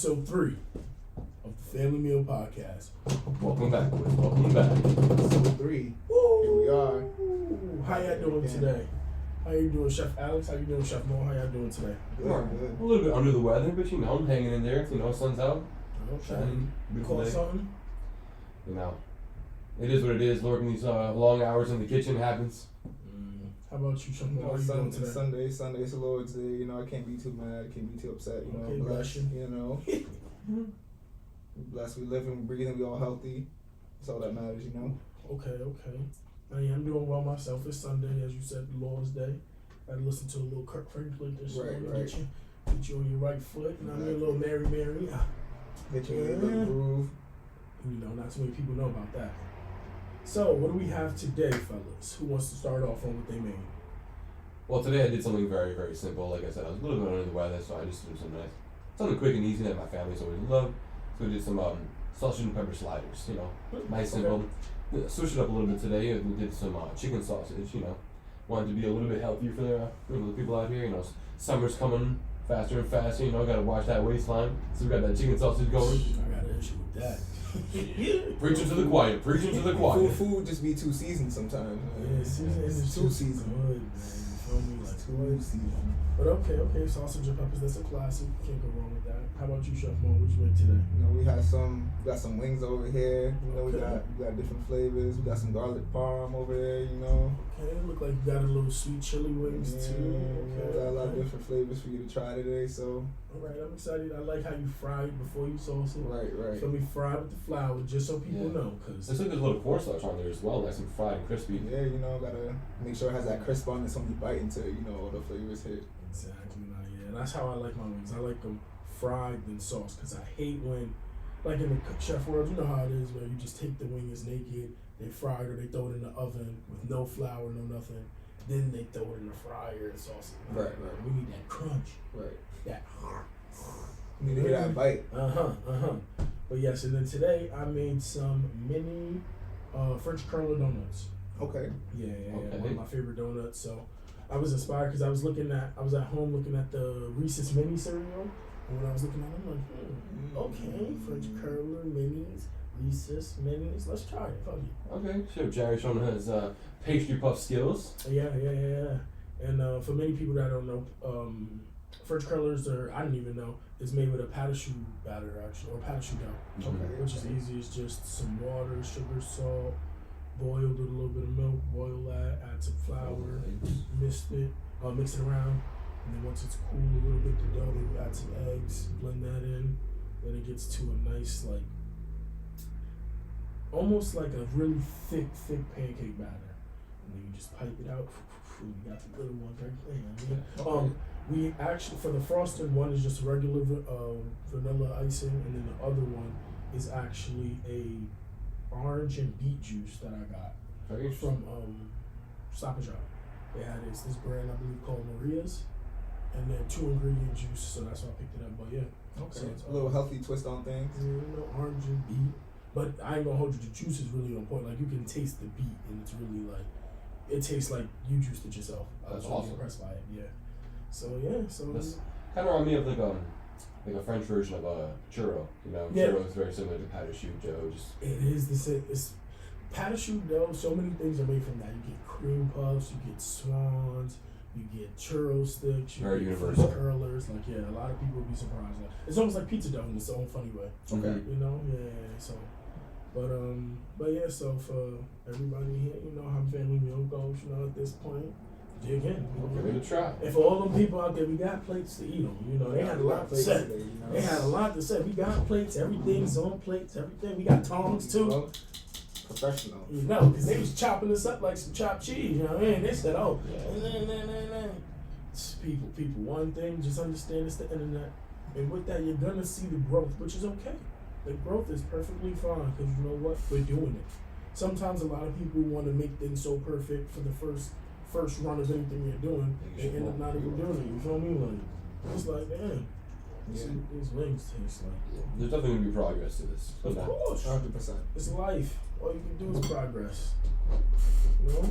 Episode 3 of the Family Meal Podcast. Welcome back, boys. Welcome back. Episode 3. Woo! Here we are. How y'all doing today? How you doing, Chef Alex? How you doing, Chef Mo? How y'all doing today? Good. A little bit under the weather, but I'm hanging in there. Sun's out. Shining. Beautiful Call day. something? It is what it is. Working these long hours in the kitchen happens. How about you, Chef Mo? How you doing today? Sunday's a Lord's Day. I can't be too mad. Can't be too upset. Okay, bless you. Blessed. We living, we breathing. We all healthy. That's all that matters. Okay. I'm doing well myself. It's Sunday, as you said, Lord's Day. I had to listen to a little Kirk Franklin this morning. Right. Get you on your right foot. And I'm a little Mary. Get you in a little groove. Not too many people know about that. So, what do we have today, fellas? Who wants to start off on what they made? Well, today I did something very, very simple. Like I said, I was a little bit under the weather, so I just did something quick and easy that my family's always loved. So we did some sausage and pepper sliders. Nice, simple. Switched it up a little bit today. We did some chicken sausage. Wanted to be a little bit healthier for the people out here. Summer's coming faster and faster. Gotta watch that waistline. So we got that chicken sausage going. I got an issue with that. Preaching to the choir. Food just be too seasoned sometimes. It's too seasoned. Good, man. You feel me? Like Too seasoned. But okay, sausage and peppers, that's a classic. Can't go wrong with that. How about you, Chef Mo? What you make today? We got some wings over here. We got different flavors. We got some garlic parm over there. Okay, it look like you got a little sweet chili wings too. Okay, got a lot of different flavors for you to try today. So. All right, I'm excited. I like how you fry it before you sauce it. Right. So we fry with the flour, just so people know, cause there's a little cornstarch on there as well, nice and fried and crispy. Yeah, gotta make sure it has that crisp on it so when you bite into it, all the flavors hit. Exactly. And that's how I like my wings. I like them fried then sauce, cause I hate when, like in the chef world, you know how it is where you just take the wing as naked, they fry it or they throw it in the oven with no flour, no nothing. Then they throw it in the fryer and sauce it. Right. We need that crunch. Right. That. You need to hear that bite. But yes, and then today I made some mini French curler donuts. Okay. Yeah. One of my favorite donuts. So I was inspired because I was at home looking at the Reese's mini cereal. And when I was looking at it, I'm like, okay, French curler minis, Reese's minis. Let's try it. Fuck it. Okay, Chef Jerry showing his pastry puff skills. Yeah. And for many people that don't know, French curlers I didn't even know, is made with a pâte choux batter, actually, or pâte choux dough. Okay. Which is easy. It's just some water, sugar, salt, boiled with a little bit of milk, boil that, add some flour, mix it around, and then once it's cool a little bit, the dough, then you add some eggs, blend that in, then it gets to a nice, almost like a really thick pancake batter. And then you just pipe it out. You got the little one right there. We actually, for the frosted one, is just regular vanilla icing, and then the other one is actually a orange and beet juice that I got from Stop and Shop. They had this brand I believe called Maria's, and then 2 ingredient juice, so that's why I picked it up. But yeah, okay, so it's a little healthy twist on things. Orange and beet, but I ain't gonna hold you. The juice is really on point. Like you can taste the beet, and it's really it tastes like you juiced it yourself. I was really impressed by it. Yeah. So this kind of remind me of like a French version of a churro. Churro is very similar to pâte choux dough. It is the same. It's pâte choux dough. So many things are made from that. You get cream puffs, you get swans, you get churro sticks, you get universal curlers. A lot of people would be surprised. It's almost like pizza dough in its own funny way. Okay. So. But yeah, so for everybody here, how family meal goes, at this point, dig in. Give it a try. And for all them people out there, we got plates to eat on. They had a lot to say. They had a lot to say. We got plates, everything's on plates, everything. We got tongs too. Professional. Because they was chopping us up like some chopped cheese, you know what I mean? They said, People, one thing, just understand it's the internet. And with that, you're going to see the growth, which is okay. The growth is perfectly fine because you know what? We're doing it. Sometimes a lot of people want to make things so perfect for the first run of anything you're doing, they end up not even doing it. You feel me? It's like, man, these wings taste like. There's definitely going to be progress to this. Of course. 100%. It's life. All you can do is progress. You know?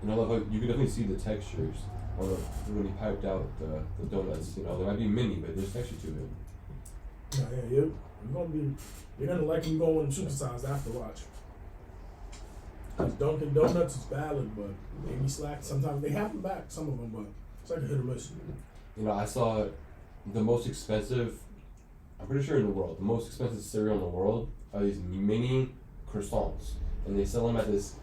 And I love how you can definitely see the textures when he piped out the donuts. You know, they might be mini, but there's texture to it. Yeah. You're gonna like them going supersized after watch. Cause Dunkin' Donuts is valid, but they be slack. Sometimes they have them back, some of them, but it's like a hit or miss. You know, I saw the most expensive. I'm pretty sure in the world, the most expensive cereal in the world are these mini croissants, and they sell them at this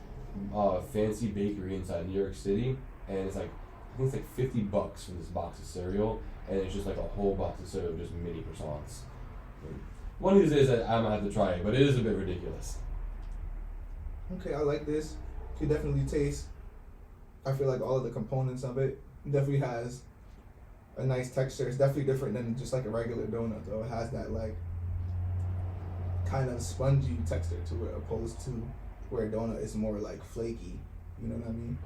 fancy bakery inside New York City, and it's like I think it's like $50 for this box of cereal, and it's just like a whole box of cereal, just mini croissants. One of these days I'm gonna have to try it, but it is a bit ridiculous. Okay, I like this. You can definitely taste. I feel like all of the components of it definitely has a nice texture. It's definitely different than just like a regular donut, though. It has that like kind of spongy texture to it, opposed to where a donut is more like flaky. You know what I mean?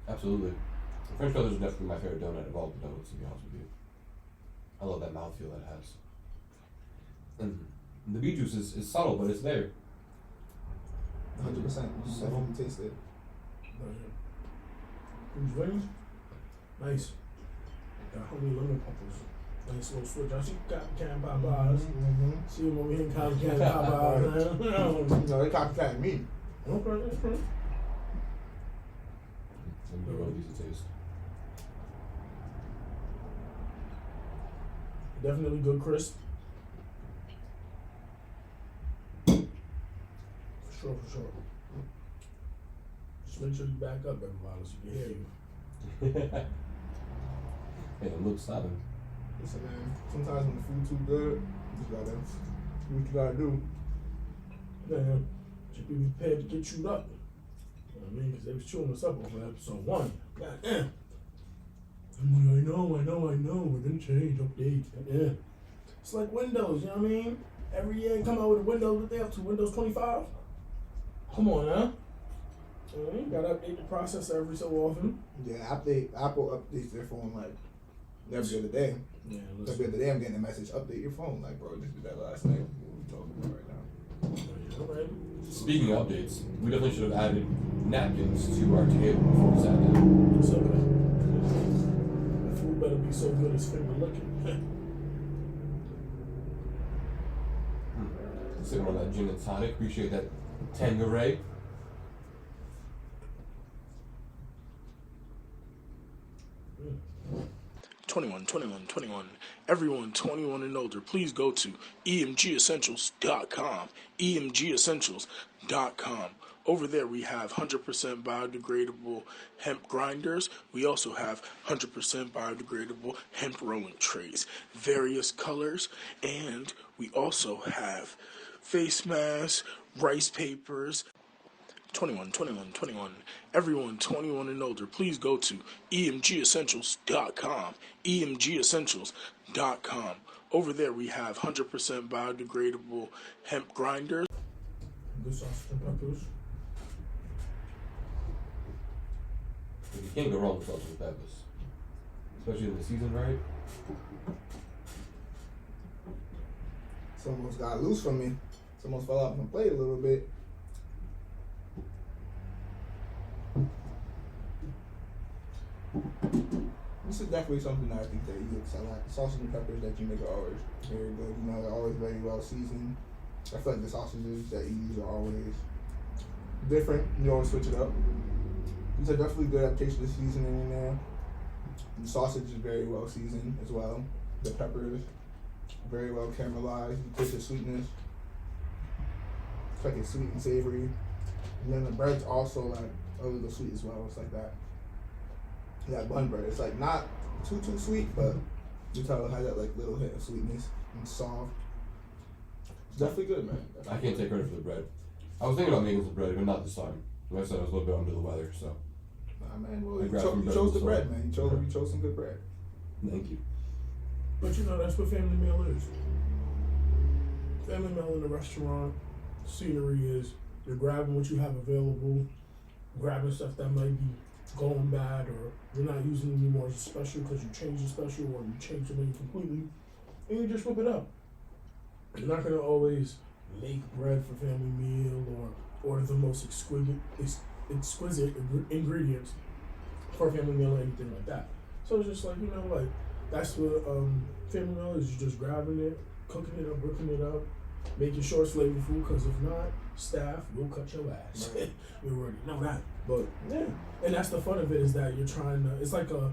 Absolutely. French Brothers is definitely my favorite donut of all the donuts, to be honest with you. I love that mouthfeel that it has. And the beet juice is subtle, but it's there. 100%. You definitely taste it. These wings, nice. Got homie lemon peppers. Nice little switch. I see copycat Popeyes. See them over here in copycat Popeyes. No, they copycat me. Okay. Let me give one of these a taste. Definitely good crisp. For sure. Just make sure you back up, everybody, so you can hear you. Hey, the looks stopping. Listen, man. Sometimes when the food's too good, you just gotta do what you gotta do. Man, should be prepared to get chewed up. You know what I mean? Because they was chewing us up over episode 1. Goddamn. I'm like, I know. We're gonna change, update. Yeah. It's like Windows, you know what I mean? Every year they come out with a Windows, what they up to? Windows 25? Come on, huh? You gotta update the processor every so often. Yeah, Apple updates their phone like every other day. Yeah, Every other day I'm getting a message, update your phone. Like, bro, just did that last night. What are we talking about right now? All right. Speaking of updates, we definitely should have added napkins to our table before we sat down. It's okay. The food better be so good it's finger licking. Sipping on that gin and tonic. Appreciate that Tanqueray. Mm. 21. Everyone 21 and older, please go to emgessentials.com. emgessentials.com. Over there we have 100% biodegradable hemp grinders. We also have 100% biodegradable hemp rolling trays, various colors, and we also have face masks, rice papers. 21. Everyone 21 and older, please go to emgessentials.com. emgessentials.com. Over there we have 100% biodegradable hemp grinders. Good sausage and peppers. You can't go wrong with sausage and peppers. Especially in the season, right? Someone's got loose from me. Someone fell off my plate a little bit. This is definitely something that I think that you excel at. The sausage and peppers that you make are always very good. You know, they're always very well seasoned. I feel like the sausages that you use are always different. You always switch it up. These are definitely good adaptation of seasoning in there. The sausage is very well seasoned as well. The peppers, very well caramelized. You taste the sweetness. It's like it's sweet and savory. And then the bread's also like a little sweet as well. It's like that bun bread. It's like not too sweet, but you tell it has that like little hit of sweetness and soft. It's definitely good, man. I can't take credit for the bread. I was thinking about making some bread, but not this time. Like I said, I was a little bit under the weather, so. Nah, man. Well, I you grabbed some bread chose with the the bread, salt. man. You chose some good bread. Thank you. But you know, that's what family meal is. Family meal in a restaurant, scenery is you're grabbing what you have available, grabbing stuff that might be going bad, or you're not using it anymore as a special because you changed the special or you changed the menu completely, and you just whip it up. You're not going to always make bread for family meal or or the most exquisite ingredients for a family meal or anything like that. So it's just like, you know, like that's what family meal is. You're just grabbing it, cooking it up, whipping it up, making sure it's flavorful. Because if not, staff will cut your ass. Right. You already know that. But yeah, and that's the fun of it, is that you're trying to. It's like a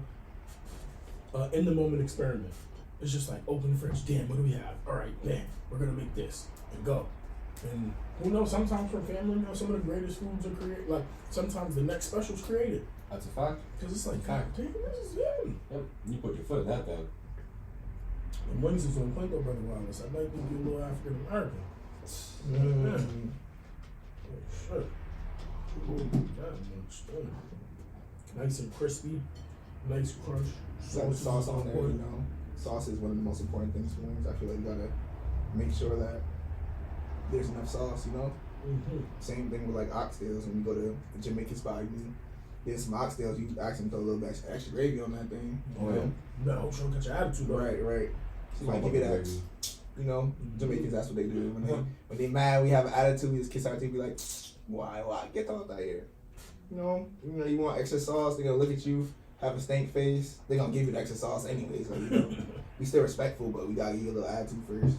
in the moment experiment. It's just like open the fridge. Damn, what do we have? All right, bam, we're gonna make this and go. And who knows? Sometimes for family meal, some of the greatest foods are created. Like sometimes the next special's created. That's a fact. Because it's like, Fact. God damn, this is good. Yep. You put your foot in that thing. And wings is on point though, Brother Wallace. I like to be a little African American. Mm. Oh, shit. That looks good. Nice and crispy. Nice crunch. Some sauce on there, point. you know. Sauce is one of the most important things for wings. I feel like you gotta make sure that there's enough sauce, you know. Mm-hmm. Same thing with like oxtails. When you go to a Jamaican spot, you get some oxtails, you ask them to throw a little bit extra gravy on that thing. You Oh, yeah. know? No, don't catch your attitude though. Right. So All like about give it the that, gravy. you know, Mhm. Jamaicans, that's what they do. Yeah. When they mad, we have an attitude, we just kiss our teeth, be like, why, get out of here. You know, you want extra sauce, they're gonna look at you, have a stank face, they're gonna give you the extra sauce anyway, so you know. We still respectful, but we gotta give you a little attitude first.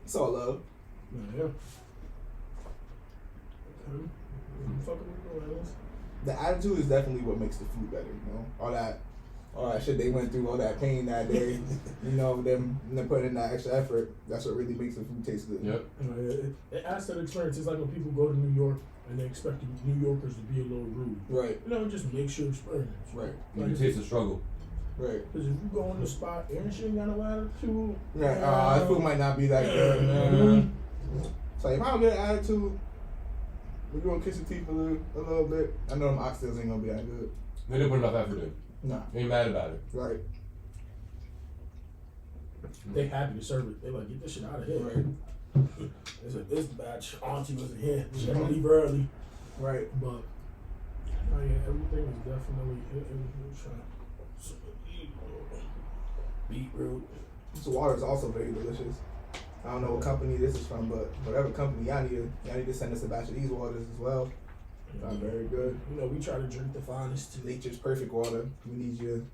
It's all love. Yeah. Okay. Fucking with the Wallace. The attitude is definitely what makes the food better, you know. All that shit they went through, all that pain that day, you know, them putting in that extra effort, that's what really makes the food taste good. Yep. It adds to the experience. It's like when people go to New York and they expect the New Yorkers to be a little rude. Right, You know, it just makes your experience. right, You can taste the struggle. right. Because if you go in the spot and she ain't got no attitude. Right, that food might not be that good. Mhm. So if I don't get an attitude, we're gonna kiss your teeth a little bit. I know them oxtails ain't gonna be that good. They didn't put enough effort in. Nah, You ain't mad about it. right, They happy to serve it. They like, get this shit out of here. right, It's like, this batch, auntie wasn't here. She had to leave early. right. But, oh yeah, everything is definitely hitting. Beetroot. This water is also very delicious. I don't know what company this is from, but whatever company, y'all need to send us a batch of these waters as well. Very good. You know, we try to drink the finest too. Nature's perfect water. We need you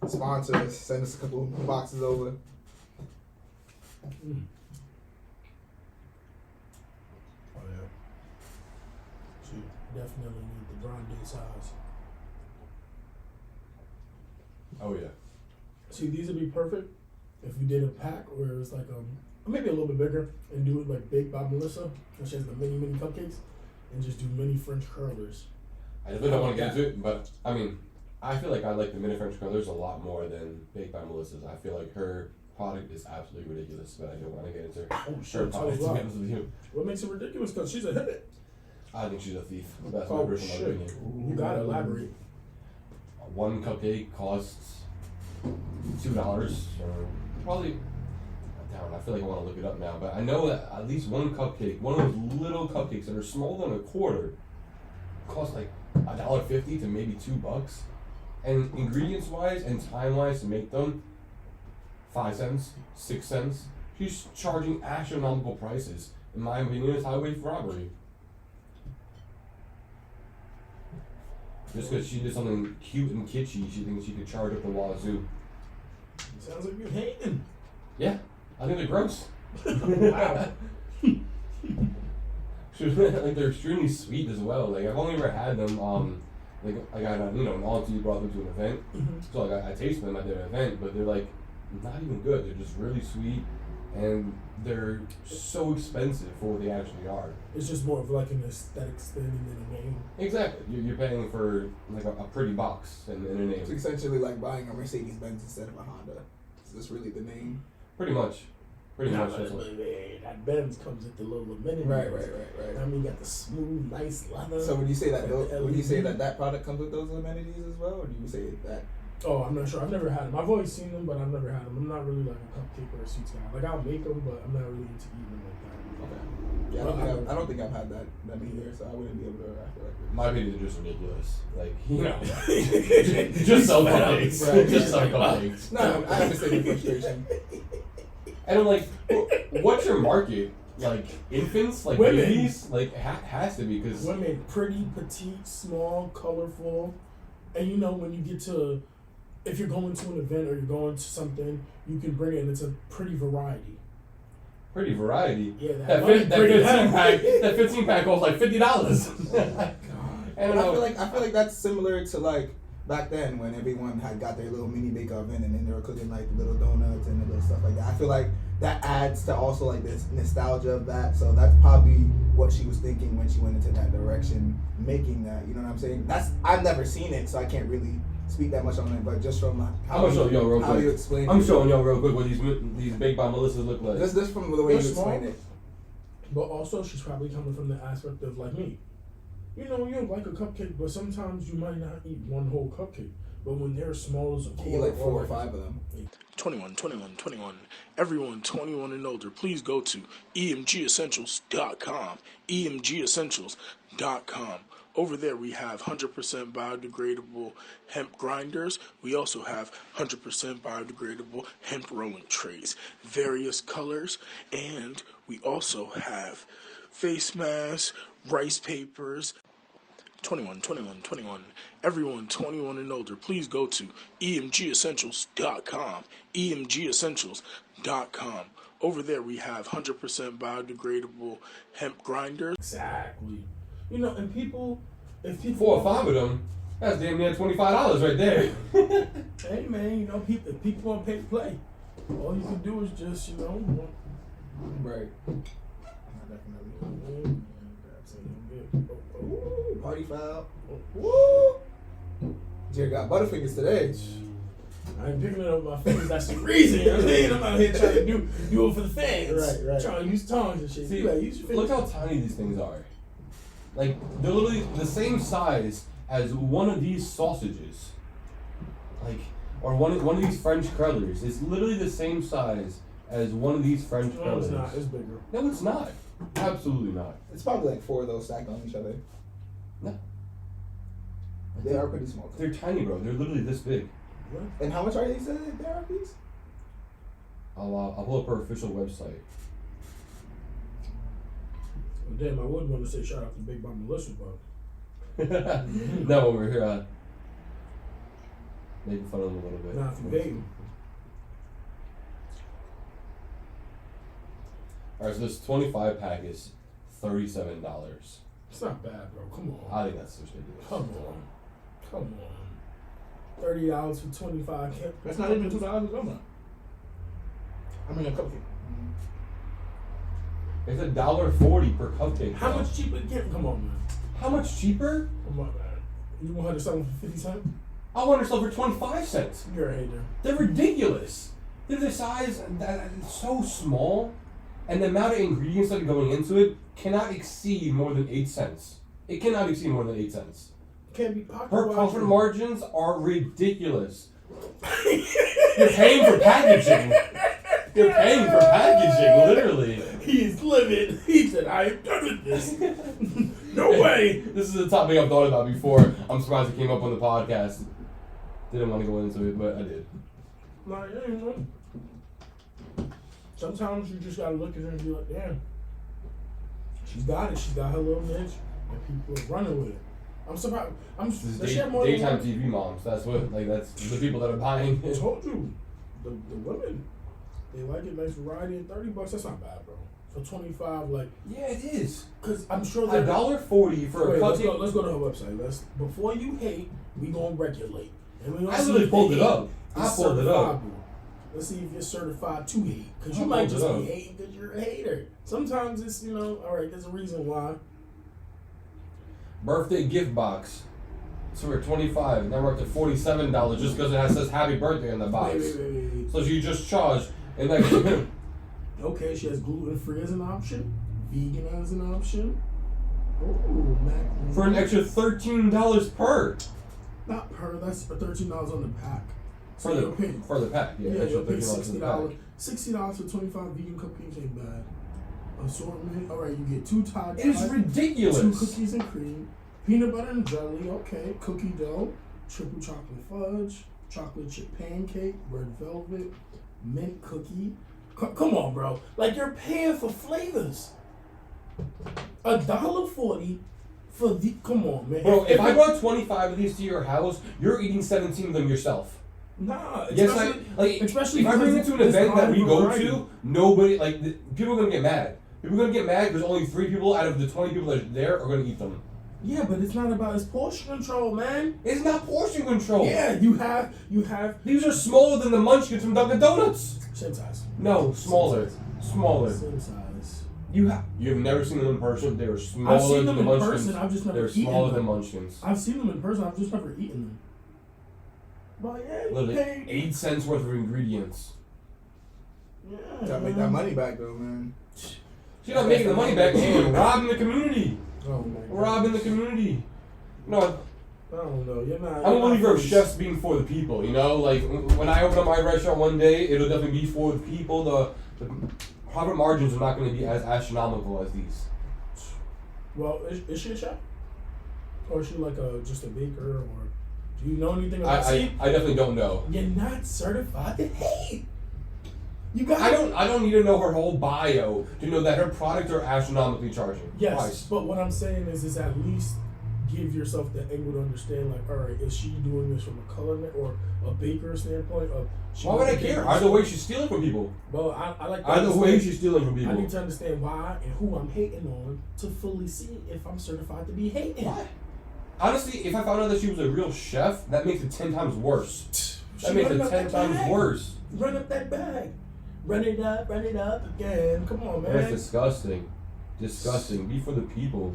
to sponsor us. Send us a couple boxes over. Mm. Oh yeah. So you definitely need the grande size. Oh yeah. See, these would be perfect if we did a pack where it was like maybe a little bit bigger and do it like Baked by Melissa, which has the mini cupcakes, and just do mini French curlers. I definitely don't want to get into it, but I mean, I feel like I like the mini French curlers a lot more than Baked by Melissa's. I feel like her product is absolutely ridiculous, but I don't want to get into her Oh product, shit! to be honest with you. What makes it ridiculous? Because she's a hibbit. I think she's a thief. That's Oh my personal shit! opinion. You gotta elaborate. One cupcake costs $2, or probably. Damn, I feel like I want to look it up now, but I know that at least one cupcake, one of those little cupcakes that are smaller than a quarter, costs like $1.50 to maybe $2. And ingredients wise and time wise to make them, 5 cents, 6 cents. She's charging astronomical prices. In my opinion, it's highway robbery. Just because she did something cute and kitschy, she thinks she could charge up the wazoo. Sounds like you're hating. Yeah, I think they're gross. Wow. Like they're extremely sweet as well. Like I've only ever had them. Like I got an auntie brought them to an event, so like I tasted them at their event, but they're like not even good. They're just really sweet, and they're so expensive for what they actually are. It's just more of like an aesthetic thing than a name. Exactly, you're paying for like a pretty box and a name. It's essentially like buying a Mercedes Benz instead of a Honda. That's really the name. Pretty much. Pretty Nah, much. but That's what. that Benz comes with the little amenities. Right. I mean, you got the smooth, nice leather. So would you say that Got the would you say LED. that product comes with those amenities as well, or do you say that? Oh, I'm not sure. I've never had them. I've always seen them, but I've never had them. I'm not really like a cupcake or a sweets guy. Like I'll make them, but I'm not really into eating them like that. Okay. Yeah, I don't think I've had that many years, so I wouldn't be able to react like it. My opinion, they're just ridiculous. Like, you know, just some cupcakes. Right. Just some cupcakes. No, I understand your frustration. And I'm like, what's your market? like infants, like Women. babies, like has to be because Women, pretty, petite, small, colorful, and you know when you get to, if you're going to an event or you're going to something, you can bring it, and it's a pretty variety. pretty variety. Yeah, That 15 pack costs like $50. I feel like that's similar to like back then when everyone had got their little mini bake oven and then they were cooking like little donuts and little stuff like that. I feel like that adds to also like this nostalgia of that. So that's probably what she was thinking when she went into that direction, making that. You know what I'm saying? I've never seen it, so I can't really speak that much on it. But just from how you explain, I'm showing y'all real quick what these baked by Melissas look like. Just from the way you explain it. But also, she's probably coming from the aspect of like me. You know, you like a cupcake, but sometimes you might not eat one whole cupcake. But when they're small as a quarter, you like 4 or 5 of them. 21. Everyone 21 and older, please go to emgessentials.com. emgessentials.com. Over there we have 100% biodegradable hemp grinders. We also have 100% biodegradable hemp rolling trays, various colors, and we also have face masks, rice papers. 21. Everyone 21 and older, please go to emgessentials.com. emgessentials.com. Over there we have 100% biodegradable hemp grinders. Exactly. You know, and people, if people 4 or 5 of them, that's damn near $25 right there. Hey man, you know, if people want to pay to play, all you can do is just, you know, Right. definitely. Ooh, party foul. Woo! Jerry got butterfingers today. I ain't picking it up with my fingers. That's the reason. You know what I mean? I'm out here trying to do it for the fans. Right. Trying to use tongues and shit. See, you use your look how tiny these things are. Like, they're literally the same size as one of these sausages. Like, or one of these French crullers. It's literally the same size as one of these French crullers. No, it's not. It's bigger. No, it's not. Absolutely not. It's probably like 4 of those stacked on each other. No. They are pretty small. They're tiny, bro. They're literally this big. What? And how much are they said there are these? I'll pull up her official website. Well, damn, I would want to say shout out to Big Mama Melissa, but No, when we're here, making fun of them a little bit. not for baby. Alright, so this 25 pack is $37. It's not bad, bro. Come on. I think that's ridiculous. Come on. $30 for 25. That's not even $2 a donut. I mean a cupcake. It's $1.40 per cupcake. How bro. much cheaper? Come on, man. How much cheaper? Come on, man. You want her to sell them for 50 cents? I want her to sell for 25 cents. You're a hater. They're ridiculous. They're the size that it's so small, and the amount of ingredients that are going into it cannot exceed more than 8 cents. It cannot exceed more than 8 cents. Can't be popular. Her profit margins are ridiculous. You're paying for packaging. You're paying for packaging, literally. He's livid. He said, I am done with this. No way. This is a topic I've thought about before. I'm surprised it came up on the podcast. Didn't want to go into it, but I did. Like, you know, sometimes you just gotta look at her and be like, damn. She's got it. She's got her little niche, and people are running with it. I'm surprised. This is daytime TV moms. That's that's the people that are buying I it. told you, the women, they like it. Nice variety. And $30, that's not bad, bro. For 25, like, Yeah, it is. cause I'm sure they're $1.40 for a cupcake. Let's go to her website. Before you hate, we gonna regulate. And we gonna I see literally if pulled they it up. hate. I pulled it up. Let's see if you're certified to hate. Because I you might pulled just it be up. hating because you're a hater. Sometimes it's, alright, there's a reason why. Birthday gift box. So we're 25. Now we're up to $47 just because it says happy birthday on the box. Wait. So you just charge an extra minute. Okay, she has gluten-free as an option. Vegan as an option. Ooh, mac. For an extra $13 per. Not per, that's $13 on the pack. For the pack, yeah. Yeah, extra you'll pay $13 for the pack. $60 for 25 vegan cupcakes ain't bad. Assortment, alright, you get 2 Thai. It is ridiculous. 2 cookies and cream, peanut butter and jelly, okay, cookie dough, triple chocolate fudge, chocolate chip pancake, red velvet, mint cookie, Come on, bro. Like, you're paying for flavors. $1.40 for the. Come on, man. Bro, if I brought 25 of these to your house, you're eating 17 of them yourself. Nah, Yes, especially if I bring it to an this event that we go variety. to, nobody, people are gonna get mad. People are gonna get mad because only 3 people out of the 20 people that are there are gonna eat them. Yeah, but it's not about his portion control, man. It's not portion control. Yeah, you have. These are smaller than the munchkins from Dunkin' Donuts. Same size. No, smaller. Smaller. Same size. You've never seen them in person. They are smaller I've seen than them the in munchkins. person. I've just never They're eaten smaller them. than munchkins. I've seen them in person. I've just never eaten them. But yeah, you Literally paid. 8 cents worth of ingredients. Yeah, Gotta make that money back though, man. She's not making the money back and robbing the community. Oh my God. Robbing the community. No, I don't know. You're not. I'm a you're not believer of for- chefs being for the people, you know? Like, when I open up my restaurant one day, it'll definitely be for the people. The profit margins are not going to be as astronomical as these. Well, is she a chef? Or is she like just a baker? Or do you know anything about I definitely don't know. You're not certified to hate. You got. I don't need to know her whole bio to know that her products are astronomically charging. Yes, Price. but what I'm saying is at least give yourself the angle to understand, like, all right, is she doing this from a culinary or a baker standpoint? Of Why would I care? Either way, she's stealing from people. Well, I like to Either way, understand- she's stealing from I people. need to understand why and who I'm hating on to fully see if I'm certified to be hating. Why? Honestly, if I found out that she was a real chef, that makes it 10 times worse. That makes it 10 times worse. Run up that bag. Run it up again. Come on, man. That's disgusting. Disgusting. Be for the people.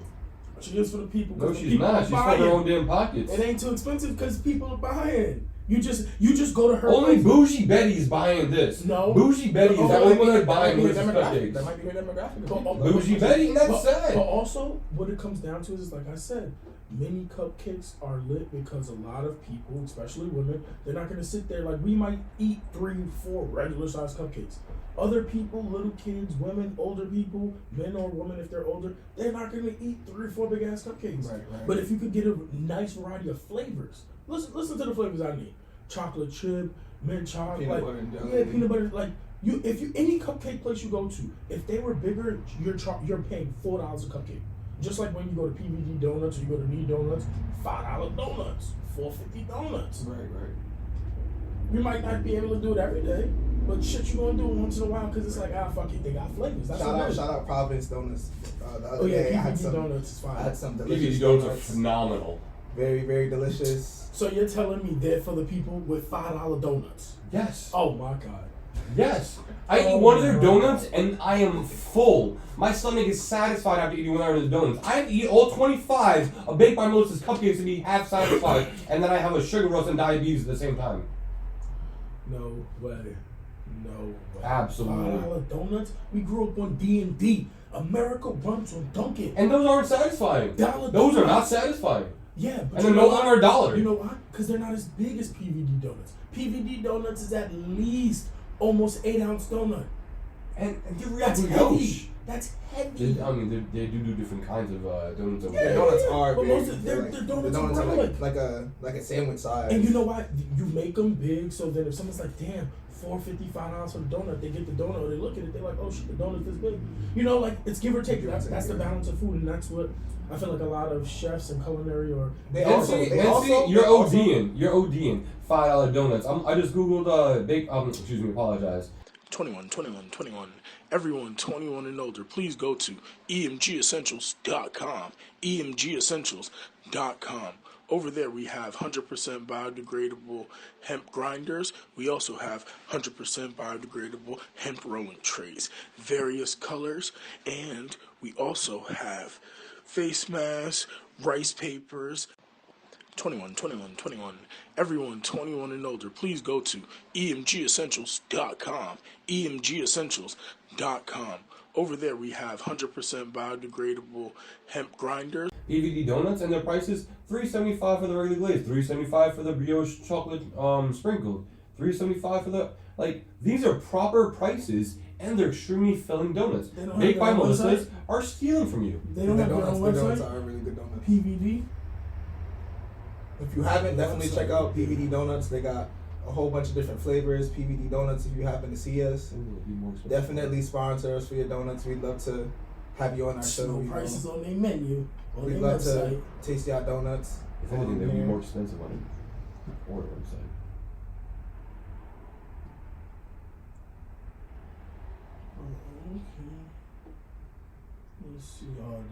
She is for the people. No, 'cause she's people not. are She's for buying. her own damn pockets. It ain't too expensive because people are buying. You just go to her. Only place. Bougie Betty's buying this. No. Bougie Betty is Oh, the that only might one be- that's buying That Reese's might be her cupcakes. That might be her demographic. Bougie Betty, and that's but, sad. But also, what it comes down to is, like I said, mini cupcakes are lit because a lot of people, especially women, they're not gonna sit there like we might eat 3, 4 regular sized cupcakes. Other people, little kids, women, older people, men or women if they're older, they're not gonna eat 3 or 4 big ass cupcakes. Right. But if you could get a nice variety of flavors, listen to the flavors I need: chocolate chip, mint chocolate, Peanut like butter and jelly. yeah, peanut butter. Like if you any cupcake place you go to, if they were bigger, you're paying $4 a cupcake. Just like when you go to PVD Donuts or you go to Need Donuts, $5 donuts, $4.50 donuts. Right. You might not be able to do it every day, but shit, you gonna do it once in a while because it's like, fuck it, they got flavors. That's what it is. Shout out Providence Donuts. The other Oh yeah, day, I had PVD some. Donuts is fine. I had some delicious PVD donuts are donuts. phenomenal. Very, very delicious. So you're telling me they're for the people with $5 donuts? Yes. Oh my god. Yes. I Oh eat one of their my donuts God. and I am full. My stomach is satisfied after eating one of their donuts. I have to eat all 25 of Baked by Melissa's cupcakes to be half satisfied, and then I have a sugar rush and diabetes at the same time. No way. No way. Absolutely. $5 donuts? We grew up on D&D. America runs on Dunkin'. And those aren't satisfying. Dollar Those are donuts. not satisfying. Yeah, but And you they're know no why? longer $1. You know why? Because they're not as big as PVD donuts. PVD donuts is at least almost 8-ounce donut. And they're That's really heavy. gauche. That's heavy. They do different kinds of donuts over Yeah. The there. donuts are But big. most of their donuts the donuts are are like- like a sandwich size. And you know why? You make them big so that if someone's like, damn, $4.55 for the donut, they get the donut, they look at it, they're like, oh shit, the donut's this big. You know, like, it's give or take. That's the balance of food, and that's what I feel like a lot of chefs and culinary or... They And also- see, they and also- see, you're they also- ODing. You're ODing. $5 donuts. I just googled excuse me, apologize. 21. Everyone 21 and older, please go to emgessentials.com. emgessentials.com. Over there, we have 100% biodegradable hemp grinders. We also have 100% biodegradable hemp rolling trays, various colors, and we also have face masks, rice papers. 21. Everyone 21 and older, please go to emgessentials.com. emgessentials.com. Over there, we have 100% biodegradable hemp grinders. PVD donuts, and their prices $3.75 for the regular glaze, $3.75 for the brioche chocolate sprinkled, $3.75 for the these are proper prices, and they're extremely filling donuts. They don't Baked have by their own Melissa's website? are stealing from you. They don't The have their donuts, own the donuts website? are really good donuts. PVD? If you haven't, definitely check out PVD Donuts. They got a whole bunch of different flavors. PVD Donuts, if you happen to see us, definitely sponsor us for your donuts. We'd love to have you on our show. No prices on their menu. On We'd their love website. to taste y'all donuts. If anything, they'd be more expensive on our website. Okay. Let's see. Oh,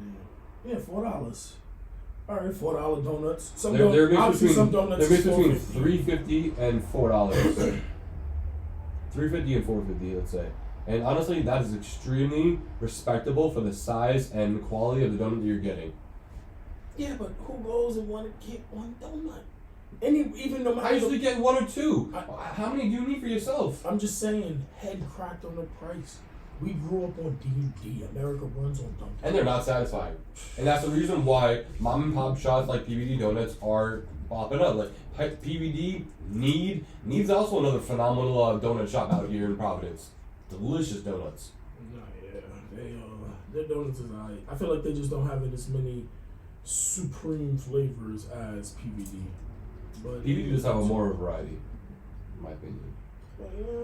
damn. Yeah, $4. All right, $4 donuts. Some They're mixed obviously between, some donuts they're mixed is between $3.50 and $4. $3.50 and $4.50, let's say. And honestly, that is extremely respectable for the size and quality of the donut that you're getting. Yeah, but who goes and want to get one donut? Even no matter. I usually get one or two. How many do you need for yourself? I'm just saying, head cracked on the price. We grew up on D&D. America runs on Dunkin'. And they're not satisfying. And that's the reason why mom and pop shops like PVD Donuts are popping up. Like PVD needs also another phenomenal donut shop out here in Providence. Delicious donuts. Nah, yeah, their donuts is alright. I feel like they just don't have as many supreme flavors as PVD. But PVD does have a more variety, in my opinion.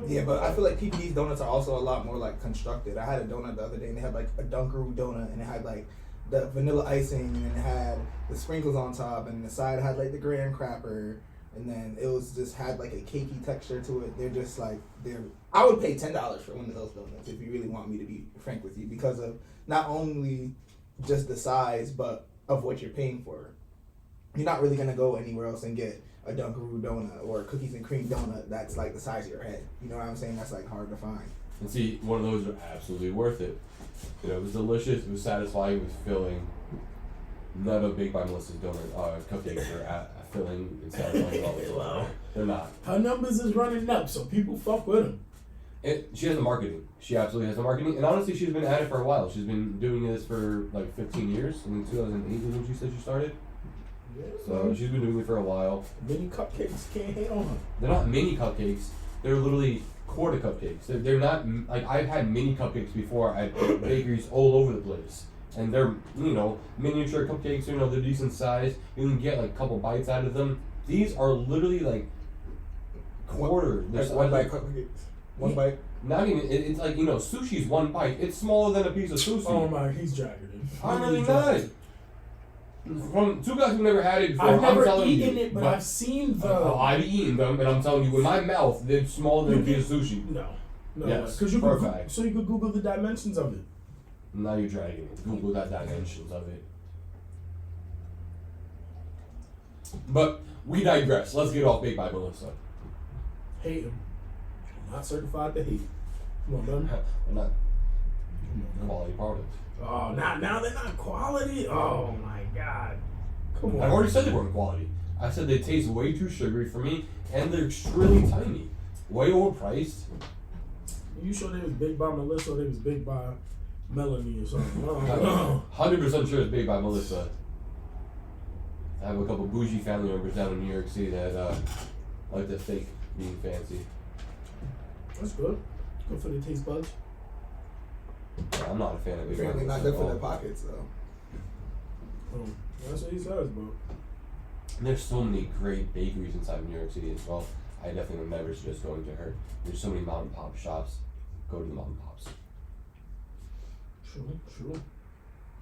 Yeah, but I feel like PPD's donuts are also a lot more like constructed. I had a donut the other day and they had like a Dunkaroo donut and it had like the vanilla icing and it had the sprinkles on top and the side had like the graham cracker and then it was just had like a cakey texture to it. They're just like I would pay $10 for one of those donuts if you really want me to be frank with you because of not only just the size but of what you're paying for. You're not really gonna go anywhere else and get a Dunkaroo donut or a cookies and cream donut that's like the size of your head. You know what I'm saying? That's like hard to find. And see, one of those are absolutely worth it. You know, it was delicious, it was satisfying, it was filling. None of Baked by Melissa's cupcakes are filling and satisfying all the time. Well, they're not. Her numbers is running up, so people fuck with them. She has the marketing. She absolutely has the marketing. And honestly, she's been at it for a while. She's been doing this for like 15 years. And in 2008 is when she said she started. Yeah, So she's been doing it for a while. Mini cupcakes can't hate on her. They're not mini cupcakes. They're literally quarter cupcakes. They're not like I've had mini cupcakes before at bakeries all over the place, and they're miniature cupcakes. They're decent size. You can get like a couple bites out of them. These are literally like quarter. Like one bite cupcakes. One bite. Not even. It's like sushi's one bite. It's smaller than a piece of sushi. Oh my, he's dragging it. I'm really not. From two guys who've never had it before, I've never I'm eaten it, but I've seen the. I've eaten them, and I'm telling you, with my mouth, they're smaller than a piece of sushi. No. Yes, because you for a could fact. so you could Google the dimensions of it. Now you're dragging it. Google that dimensions of it. But we digress. Let's get off Baked by Melissa. Hate him. Not certified to hate. Come on, man. They're not quality product. Oh, now they're not quality. Oh my god. Come on. I've already said they weren't quality. I said they taste way too sugary for me, and they're extremely tiny, way overpriced. You sure they was big by Melissa or they was big by Melanie or something? Oh, 100% sure it's Baked by Melissa. I have a couple bougie family members down in New York City that like to fake being fancy. that's good. Good for the taste buds. I'm not a fan of Baked by Apparently Melissa not good at for all. their pockets though. Oh, that's what he says, bro. There's so many great bakeries inside of New York City as well. I definitely would never suggest going to her. There's so many mom and pop shops. Go to the mom and pops. True.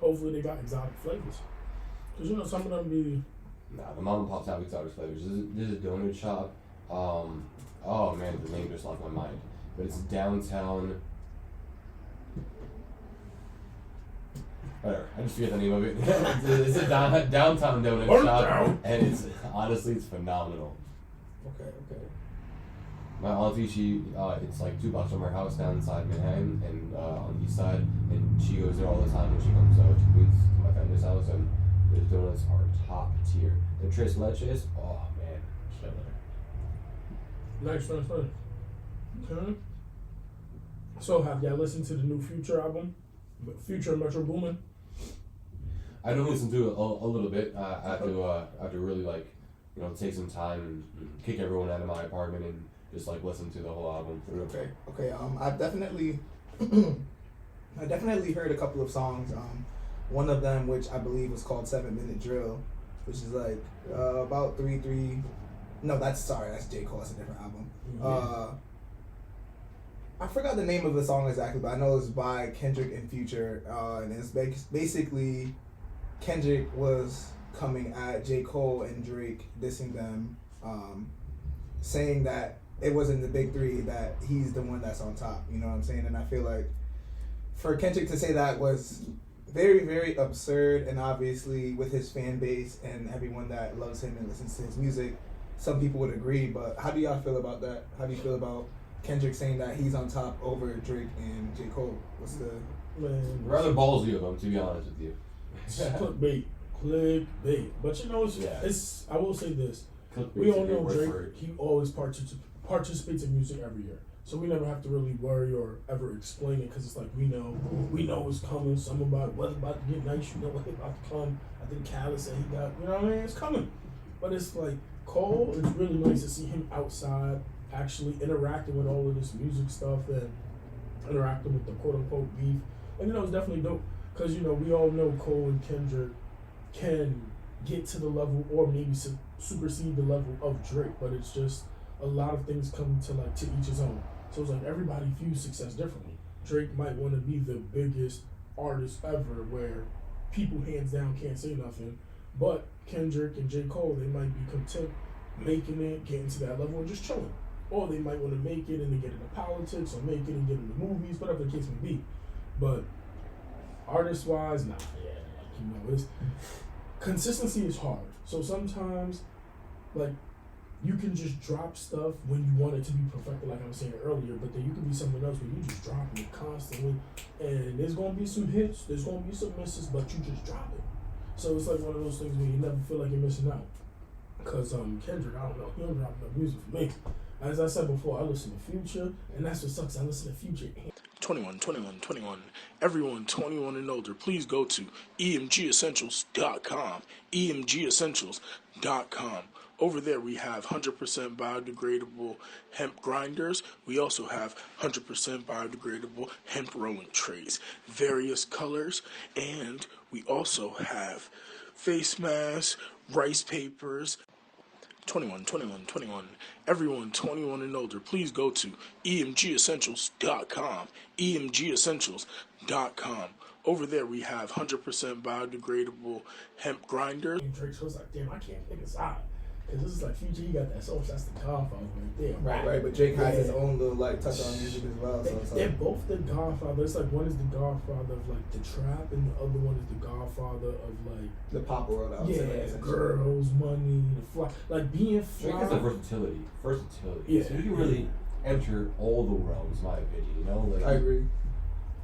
Hopefully they got exotic flavors. Cause some of them be. Nah, the mom and pops have exotic flavors. There's a donut shop. Oh man, the name just left my mind. But it's downtown. Whatever, I just forget the name of it. It's a downtown donut shop, and it's phenomenal. Okay. My auntie, it's like 2 blocks from her house down inside Manhattan and on the east side, and she goes there all the time when she comes to Queens to my family's house, and the donuts are top tier. The tres leches, oh man, killer. Nice. Okay. So have y'all listened to the new Future album? Future and Metro Boomin? I don't listen to it a little bit. I have to really take some time and kick everyone out of my apartment and just listen to the whole album through. Okay. I've definitely heard a couple of songs. One of them, which I believe was called 7 Minute Drill, which is about 3 No, that's J. Cole. That's a different album. Mm-hmm. I forgot the name of the song exactly, but I know it's by Kendrick and Future, and it's basically Kendrick was coming at J. Cole and Drake, dissing them, saying that it wasn't the big three, that he's the one that's on top. You know what I'm saying? And I feel like for Kendrick to say that was very, very absurd, and obviously with his fan base and everyone that loves him and listens to his music, some people would agree. But how do y'all feel about that? How do you feel about Kendrick saying that he's on top over Drake and J. Cole? What's the... Rather ballsy of him, to be honest with you. Clickbait. But you know, it's I will say this. We all know Drake, he always participates in music every year. So we never have to really worry or ever explain it, because it's like we know it's coming. Some about what's about to get nice, you know what's about to come. I think Khaled said he got, you know what I mean? It's coming. But it's like Cole, it's really nice to see him outside, actually interacting with all of this music stuff and interacting with the quote unquote beef. And you know, it's definitely dope, because you know, we all know Cole and Kendrick can get to the level or maybe supersede the level of Drake, but it's just a lot of things come to each his own. So it's like everybody views success differently. Drake might want to be the biggest artist ever, where people hands down can't say nothing, but Kendrick and J. Cole, they might be content making it, getting to that level, and just chilling. Or they might want to make it and then get into politics, or make it and get into movies, whatever the case may be. But artist-wise, nah, yeah, you know, it's consistency is hard. So sometimes, you can just drop stuff when you want it to be perfected, like I was saying earlier, but then you can be someone else where you just dropping it constantly, and there's going to be some hits, there's going to be some misses, but you just drop it. So it's like one of those things where you never feel like you're missing out. Because Kendrick, I don't know, he don't drop enough music for me. As I said before, I listen to Future, and that's what sucks, I listen to Future. 21. Everyone 21 and older, please go to emgessentials.com. emgessentials.com. Over there, we have 100% biodegradable hemp grinders. We also have 100% biodegradable hemp rolling trays, various colors, and we also have face masks, rice papers. 21. Everyone 21 and older, please go to emgessentials.com. emgessentials.com. Over there, we have 100% biodegradable hemp grinders. And Drake was like, damn, I can't pick a side. Because this is like Future, he got that soul, that's the Godfather right there. Right, but Drake has his own little touch on music as well. They're both the Godfather. It's like one is the Godfather of the trap, and the other one is the Godfather of the pop world. I would say, girls, money, the fly, being fly. Drake has a versatility. Yeah, so he can really enter all the realms, in my opinion. You know, I agree.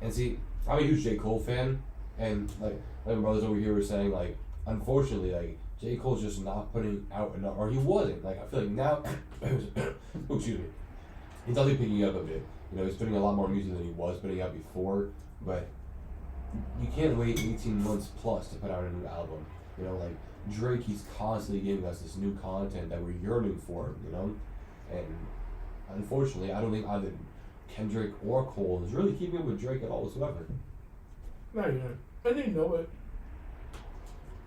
And see, I'm a huge J. Cole fan, and my brothers over here were saying, unfortunately, J. Cole's just not putting out enough, or he wasn't. I feel like now, excuse me, he's definitely picking up a bit. You know, he's putting a lot more music than he was putting out before, but you can't wait 18 months plus to put out a new album. You know, Drake, he's constantly giving us this new content that we're yearning for, you know? And unfortunately, I don't think either Kendrick or Cole is really keeping up with Drake at all whatsoever. Not even. And they know it.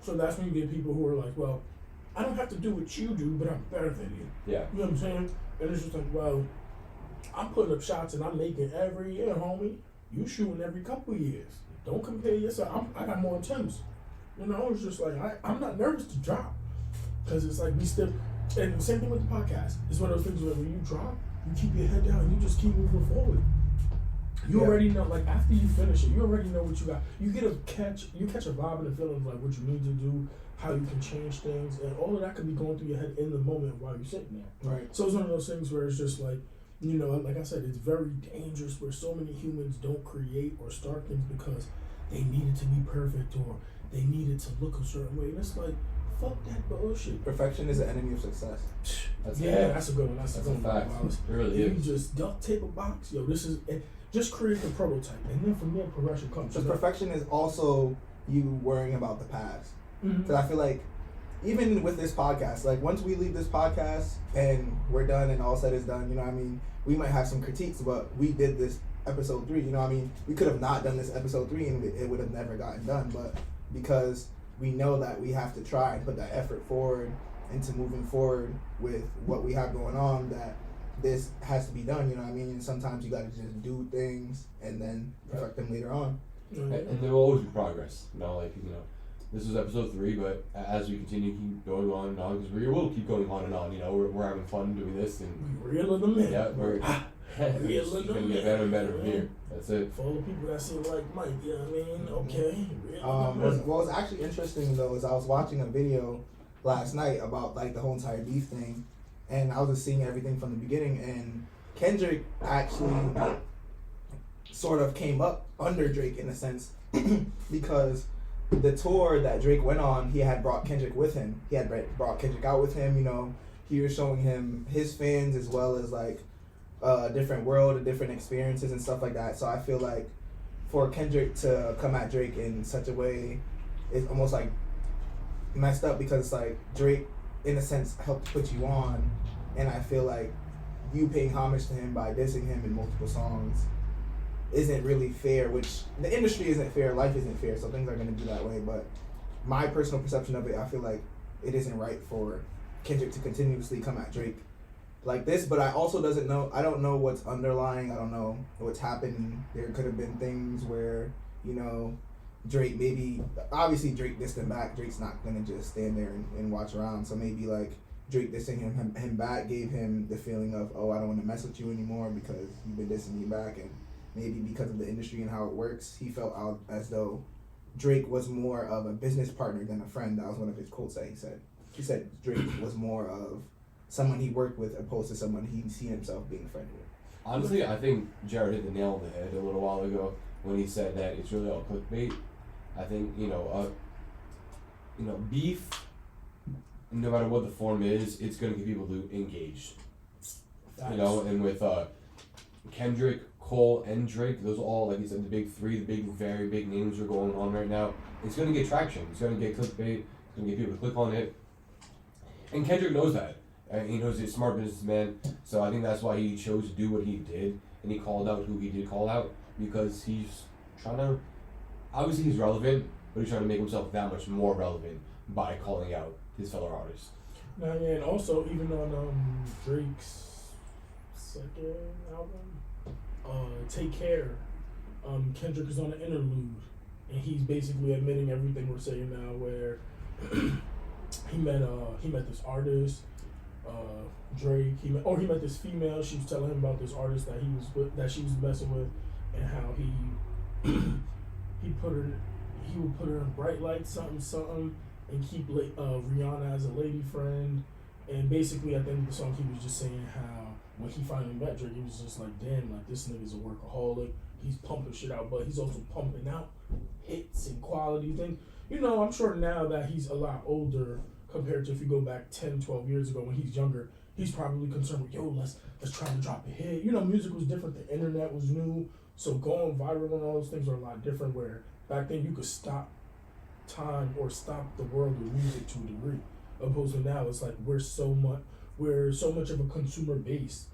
So that's when you get people who are like, well, I don't have to do what you do, but I'm better than you. Yeah. You know what I'm saying? And it's just like, well, I'm putting up shots and I'm making every year, homie. You shooting every couple of years. Don't compare yourself. I got more attempts. You know, it's just like, I'm not nervous to drop. Because it's like we still, and the same thing with the podcast. It's one of those things where when you drop, you keep your head down and you just keep moving forward. You already know, after you finish it, you already know what you got. You catch a vibe and a feeling of what you need to do, how you can change things, and all of that could be going through your head in the moment while you're sitting there. Right. So it's one of those things where it's just like I said, it's very dangerous where so many humans don't create or start things because they need it to be perfect or they need it to look a certain way. And it's like, fuck that bullshit. Perfection is the enemy of success. That's a good one. That's a good fact. one. It really is. You just duct tape a box. This is it. Just create the prototype, and then from there, progression comes. Because perfection is also you worrying about the past. Mm-hmm. Because I feel like, even with this podcast, once we leave this podcast and we're done and all said is done, you know what I mean? We might have some critiques, but we did this episode 3, you know what I mean? We could have not done this episode 3 and it would have never gotten done, but because we know that we have to try and put that effort forward into moving forward with what we have going on, that this has to be done, you know what I mean? And sometimes you gotta just do things and then perfect them later on. And there will always be progress, this was episode 3, but as we continue to keep going on and on, because we will keep going on and on, we're having fun doing this, and we reeling them in. yeah, we're reeling gonna them get in. better and better from here. That's it. For all the people that seem like Mike, you know what I mean? Okay. What was actually interesting though is I was watching a video last night about like the whole entire beef thing, and I was just seeing everything from the beginning, and Kendrick actually sort of came up under Drake in a sense because the tour that Drake went on, he had brought Kendrick with him. He had brought Kendrick out with him, he was showing him his fans as well as like a different world and different experiences and stuff like that. So I feel like for Kendrick to come at Drake in such a way is almost like messed up, because it's like Drake in a sense helped put you on, and I feel like you paying homage to him by dissing him in multiple songs isn't really fair, which the industry isn't fair, life isn't fair, so things are going to be that way. But my personal perception of it, I feel like it isn't right for Kendrick to continuously come at Drake like this. But I also I don't know what's underlying, I don't know what's happening. There could have been things where, Drake obviously Drake dissed him back. Drake's not going to just stand there and watch around. So maybe like Drake dissing him back gave him the feeling of, oh, I don't want to mess with you anymore because you've been dissing me back. And maybe because of the industry and how it works, he felt out as though Drake was more of a business partner than a friend. That was one of his quotes that he said. He said Drake was more of someone he worked with opposed to someone he'd seen himself being a friend with. Honestly, I think Jared hit the nail on the head a little while ago when he said that it's really all clickbait. I think, beef, no matter what the form is, it's going to get people to engage. And with Kendrick, Cole, and Drake, those are all, like you said, the big 3, the big, very big names are going on right now. It's going to get traction. It's going to get clickbait. It's going to get people to click on it. And Kendrick knows that. He knows he's a smart businessman, so I think that's why he chose to do what he did, and he called out who he did call out, because he's trying to, obviously he's relevant, but he's trying to make himself that much more relevant by calling out his fellow artists. Now, yeah, and also even on Drake's second album, Take Care, Kendrick is on an interlude, and he's basically admitting everything we're saying now, where he met this artist, Drake. He met this female. She was telling him about this artist that she was messing with, and how he would put her in bright lights, something, and keep Rihanna as a lady friend. And basically at the end of the song, he was just saying how when he finally met Drake, he was just like, damn, like this nigga's a workaholic. He's pumping shit out, but he's also pumping out hits and quality things. I'm sure now that he's a lot older compared to if you go back 10, 12 years ago when he's younger, he's probably concerned with, let's try to drop a hit. Music was different, the internet was new, so going viral and all those things are a lot different, where back then you could stop time or stop the world with music to a degree. Opposed to now, it's like we're so much of a consumer base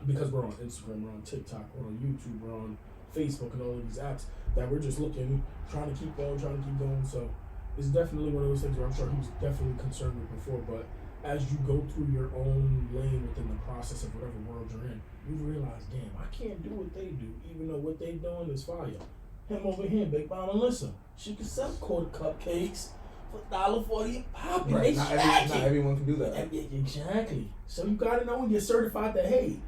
because we're on Instagram, we're on TikTok, we're on YouTube, we're on Facebook and all of these apps that we're just looking, trying to keep going. So it's definitely one of those things where I'm sure he was definitely concerned with before, but as you go through your own lane within the process of whatever world you're in, you realize, damn, I can't do what they do, even though what they doing is fire. Him over here, Big Mama Melissa, she can sell quarter cupcakes for $1.40 a pop. Right, not everyone can do that. Exactly. So you gotta know when you're certified to hate.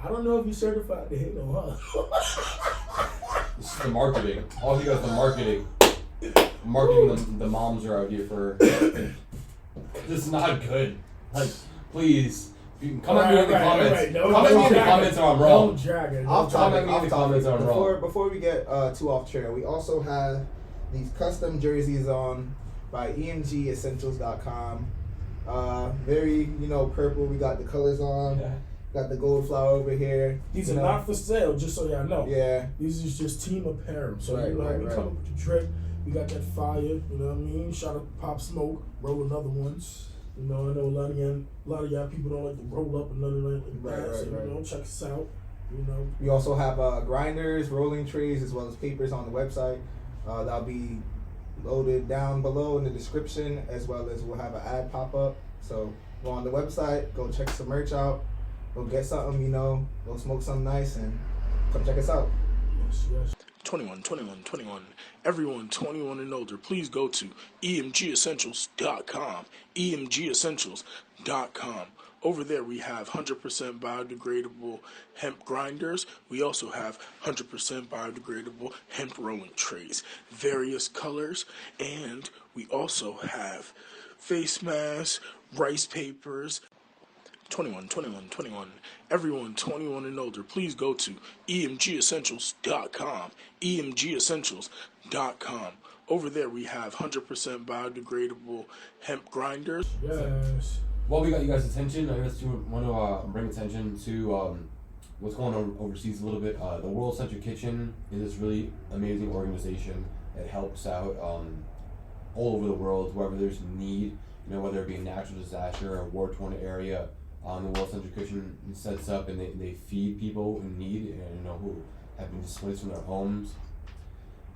I don't know if you're certified to hate on her. This is the marketing. All he got the marketing. Marketing the moms are out here for. This is not good. Like, please. You can come at me in the comments. Right. Come at me in the comments or I'm wrong. Don't drag it. Come at me in the comments or I'm wrong. Before we get too off trail, we also have these custom jerseys on by emgessentials.com. Very, purple. We got the colors on. Yeah. Got the gold flower over here. These are not for sale, just so y'all know. Yeah. These is just team apparel. So we come up with the drip. We got that fire, you know what I mean? Shout out to Pop Smoke, roll another one. I know a lot of y'all people don't like to roll up and nothing like that. So check us out. We also have grinders, rolling trays, as well as papers on the website. That'll be loaded down below in the description, as well as we'll have an ad pop up So go on the website, go check some merch out, go get something, you know, go smoke something nice, and come check us out. Yes. 21, 21, 21. Everyone 21 and older, please go to emgessentials.com. emgessentials.com. Over there, we have 100% biodegradable hemp grinders. We also have 100% biodegradable hemp rolling trays, various colors, and we also have face masks, rice papers. 21, 21, 21. Everyone 21 and older, please go to emgessentials.com. emgessentials.com. Over there, we have 100% biodegradable hemp grinders. Yes. Well, we got you guys' attention. I guess you want to bring attention to what's going on overseas a little bit. The World Central Kitchen is this really amazing organization that helps out all over the world, wherever there's need, you know, whether it be a natural disaster or a war-torn area. The World Central Kitchen sets up and they feed people in need, and you know, who have been displaced from their homes.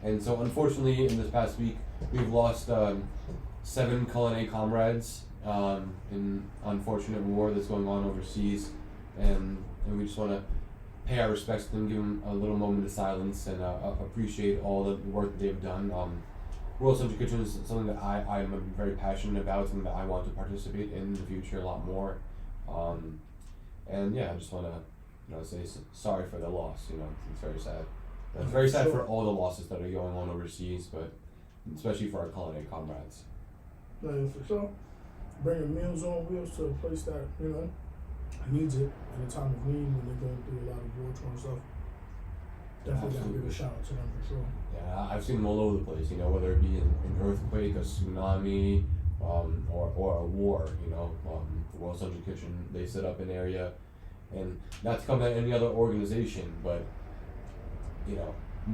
And so, unfortunately, in this past week, we've lost 7 culinary comrades in unfortunate war that's going on overseas, and we just want to pay our respects to them, give them a little moment of silence, and appreciate all the work that they've done. World Central Kitchen is something that I'm very passionate about, something that I want to participate in the future a lot more. And yeah, I just want to, you know, say sorry for the loss. You know, it's very sad. It's very sad for all the losses that are going on overseas, but especially for our culinary comrades. No, for sure. Bringing Meals on Wheels to a place that, you know, needs it in a time of need when they're going through a lot of war-torn stuff. Definitely gotta give a shout out to them for sure. Yeah, I've seen them all over the place, you know, whether it be an earthquake, a tsunami, or a war, you know. The World Central Kitchen, they set up an area, and not to come at any other organization, but, you know,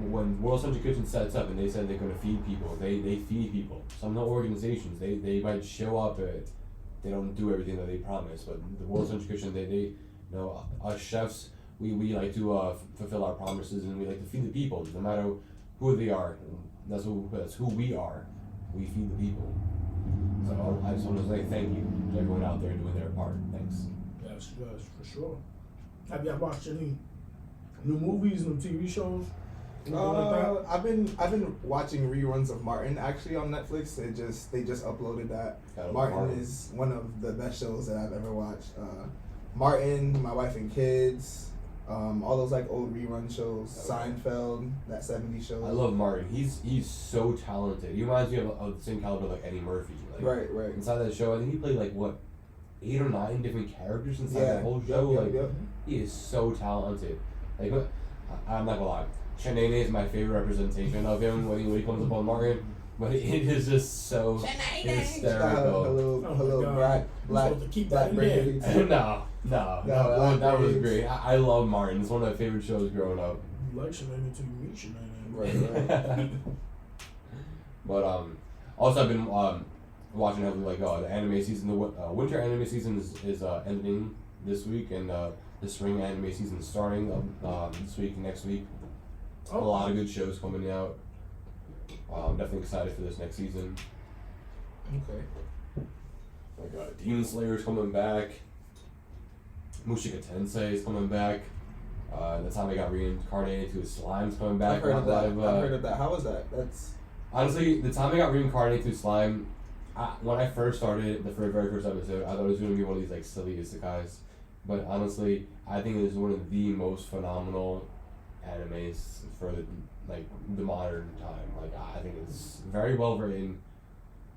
when World Central Kitchen sets up and they said they're going to feed people, they feed people. Some of the organizations, they might show up, they don't do everything that they promise, but the World Central Kitchen, they you know, us chefs, we like to fulfill our promises, and we like to feed the people, no matter who they are. That's who we are. We feed the people. So I just want to say thank you to everyone out there doing their part. Thanks. Yes, for sure. Have y'all watched any new movies, new TV shows? I've been watching reruns of Martin actually on Netflix. They just uploaded that. Martin is one of the best shows that I've ever watched. Martin, My Wife and Kids, all those like old rerun shows. Seinfeld, that 70s show. I love Martin. He's so talented. He reminds me of the same caliber like Eddie Murphy. Like, right. Inside that show, I think he played like what, 8 or 9 different characters inside that whole show. Yep. He is so talented. Like, I'm not gonna lie, Shanae is my favorite representation of him when he comes up on Martin. But it is just so hysterical. A little black braids. No, that was great. I love Martin. It's one of my favorite shows growing up. You like Shanae until you meet Shanae. Right. But also I've been watching heavily like the anime season. The winter anime season is ending this week, and the spring anime season is starting this week and next week. A lot of good shows coming out. I'm definitely excited for this next season. Okay. Like Demon Slayer is coming back. Mushoku Tensei is coming back. The time I got reincarnated to Slime's coming back. I've heard of that. How was that? That's honestly, the time I got reincarnated to Slime, when I first started the very first episode, I thought it was going to be one of these like silly isekais. But honestly, I think it is one of the most phenomenal animes for the modern time. Like, I think it's very well written,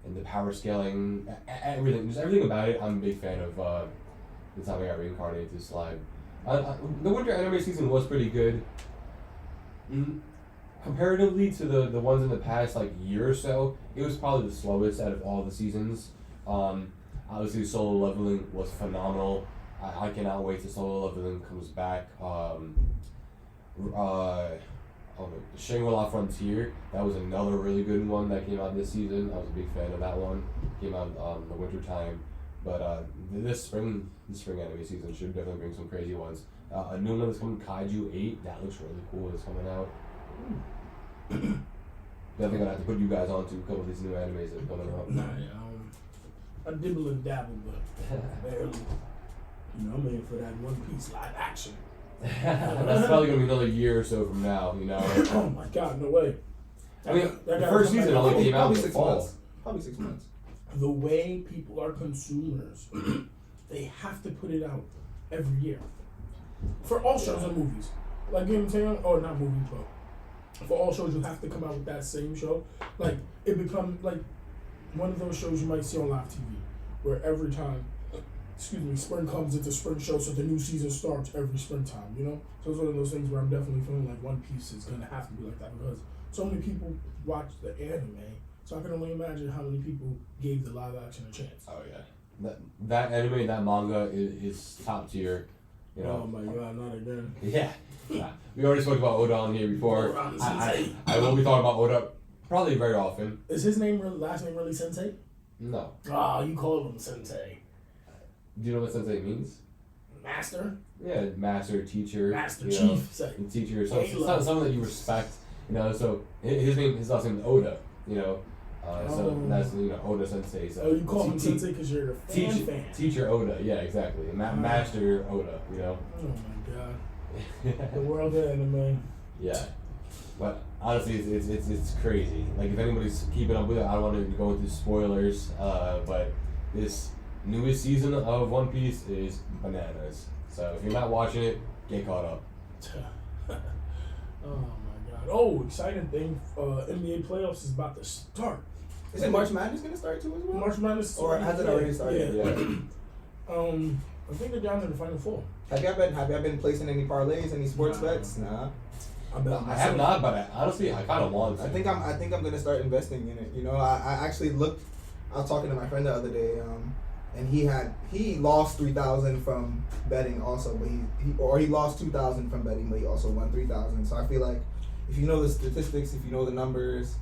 and the power scaling, everything about it. I'm a big fan of the time I got reincarnated to Slime. The winter anime season was pretty good. Comparatively to the ones in the past like year or so, it was probably the slowest out of all the seasons. Obviously, Solo Leveling was phenomenal. I cannot wait till Solo Leveling comes back. Shangri-La Frontier, that was another really good one that came out this season. I was a big fan of that one. Came out in the winter time. But this spring anime season should definitely bring some crazy ones. A new one that's coming, Kaiju 8, that looks really cool. It's coming out. Definitely gonna have to put you guys on to a couple of these new animes that are coming out. I dibble and dabble, but barely. You know, I'm aiming for that One Piece live action. That's probably gonna be another year or so from now. You know. Oh my God, no way. I mean, the first season only came out in the fall. Probably 6 months. The way people are consumers, they have to put it out every year. For all shows and movies. Like, you know what I'm saying? Or not movies, but for all shows, you have to come out with that same show. Like, it becomes like one of those shows you might see on live TV, where every time, spring comes, it's a spring show, so the new season starts every springtime, you know? So it's one of those things where I'm definitely feeling like One Piece is going to have to be like that because so many people watch the anime, so I can only imagine how many people gave the live action a chance. Oh yeah, that anime, that manga is top tier. You know. Oh my God, not again. Yeah. We already spoke about Oda on here before. I will be talking about Oda probably very often. Is his last name really Sensei? No. Ah, you call him Sensei. Do you know what sensei means? Master? Yeah, master, teacher. Master, chief. Teacher. Someone that you respect. You know, so his last name is Oda. You know, so that's Oda Sensei. So you call him Sensei because you're a fan. Teacher Oda. Yeah, exactly. Master Oda. You know. Oh my God. The world of anime. Yeah. But honestly, it's crazy. Like, if anybody's keeping up with it, I don't want to go into spoilers. But this newest season of One Piece is bananas. So if you're not watching it, get caught up. Oh my God! Oh, exciting thing! NBA playoffs is about to start. Is it March Madness gonna start too as well? March Madness, or has it already started? Yeah. I think they're down to the Final Four. Have y'all been placing any parlays, any sports bets? Nah. I have not, but honestly, I kind of want to. I think I'm gonna start investing in it. You know, I actually looked. I was talking to my friend the other day, and he lost 3,000 from betting also, but he lost 2,000 from betting, but he also won 3,000. So I feel like if you know the statistics, if you know the numbers,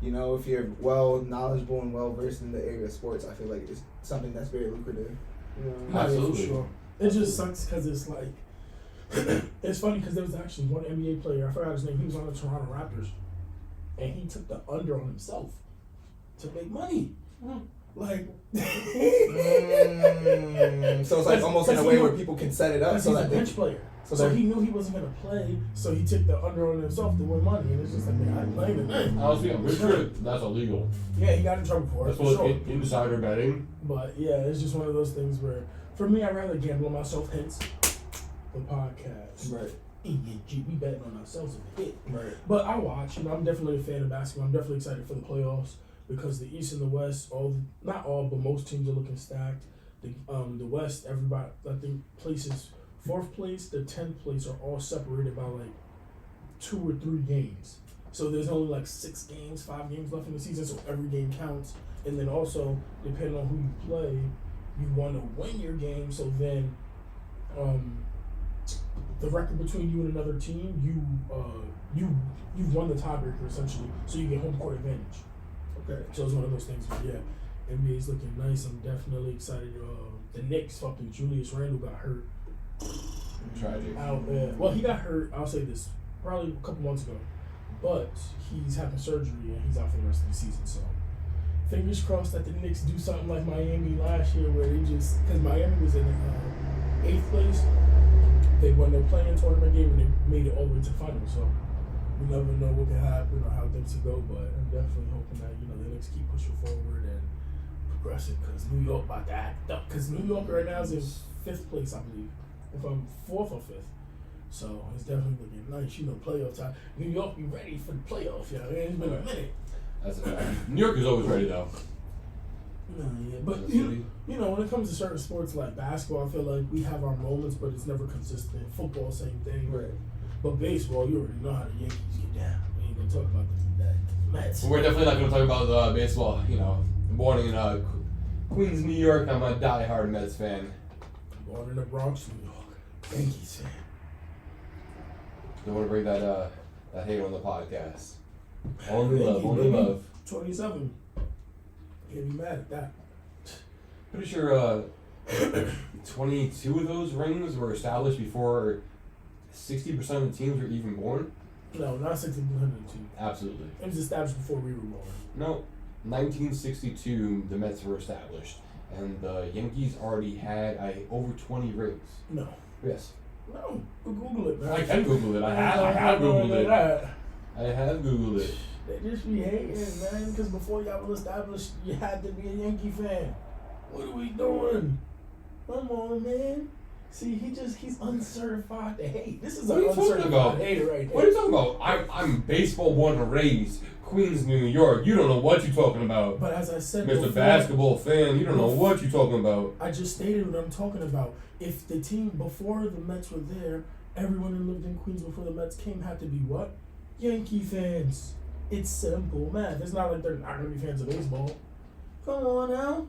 you know, if you're well knowledgeable and well versed in the area of sports, I feel like it's something that's very lucrative. You know? Absolutely. For sure. It just sucks because it's like it's funny because there was actually one NBA player, I forgot his name. He was on the Toronto Raptors, and he took the under on himself to make money. Like, so it's like almost in a way where people can set it up. So he's that a bench player. So he knew he wasn't gonna play, so he took the under on himself to win money, and it's just like, I ain't playing it. Honestly, I'm pretty sure that's illegal. Yeah, he got in trouble for it. That's what insider betting. But yeah, it's just one of those things where, for me, I'd rather gamble on myself. Hence, the podcast. Right. We betting on ourselves if it hit. Right. But I watch. You know, I'm definitely a fan of basketball. I'm definitely excited for the playoffs because the East and the West, not all, but most teams are looking stacked. The West, everybody, I think places. 4th place to 10th place are all separated by like 2 or 3 games. So there's only like 6 games, 5 games left in the season, so every game counts. And then also, depending on who you play, you want to win your game. So then, the record between you and another team, you've won the tiebreaker essentially. So you get home court advantage. Okay. So it's one of those things. But yeah, NBA's looking nice. I'm definitely excited. The Knicks, fucking Julius Randle got hurt. Tragic. Well, he got hurt, I'll say this, probably a couple months ago. But he's having surgery and he's out for the rest of the season. So fingers crossed that the Knicks do something like Miami last year where they just, because Miami was in 8th place, they won their playing tournament game and they made it all the way to the final. So we never know what can happen or how things will go. But I'm definitely hoping that, the Knicks keep pushing forward and progressing because New York about to act up. Because New York right now is in 5th place, I believe. If I'm 4th or 5th. So it's definitely looking nice, playoff time. New York be ready for the playoffs, it's been a minute. That's a fact. New York is always ready though. Yeah, but when it comes to certain sports like basketball, I feel like we have our moments, but it's never consistent. Football, same thing. Right. But baseball, you already know how the Yankees get down. We ain't gonna talk about the Mets. We're definitely not gonna talk about baseball. Born in Queens, New York. I'm a diehard Mets fan. Born in the Bronx, New York. Yankees fan. Don't want to bring that hate on the podcast. Only love. 27. Can't be mad at that. Pretty sure 22 of those rings were established before 60% of the teams were even born. No, not 1602. Absolutely. It was established before we were born. No, 1962 the Mets were established, and the Yankees already had over 20 rings. No. Yes. No. Google it, man. I can Google it. I have Googled it. I have Googled it. They just be hating, man, because before y'all was established, you had to be a Yankee fan. What are we doing? Come on, man. See, he's uncertified to hate. This is What an are you talking uncertified about? hater right What are you talking about? I'm baseball born and raised, Queens, New York. You don't know what you're talking about. But as I said Mr. before, Basketball fan, you don't know what you're talking about. I just stated what I'm talking about. If the team before the Mets were there, everyone who lived in Queens before the Mets came had to be what? Yankee fans. It's simple math. It's not like they're not going to be fans of baseball. Come on now.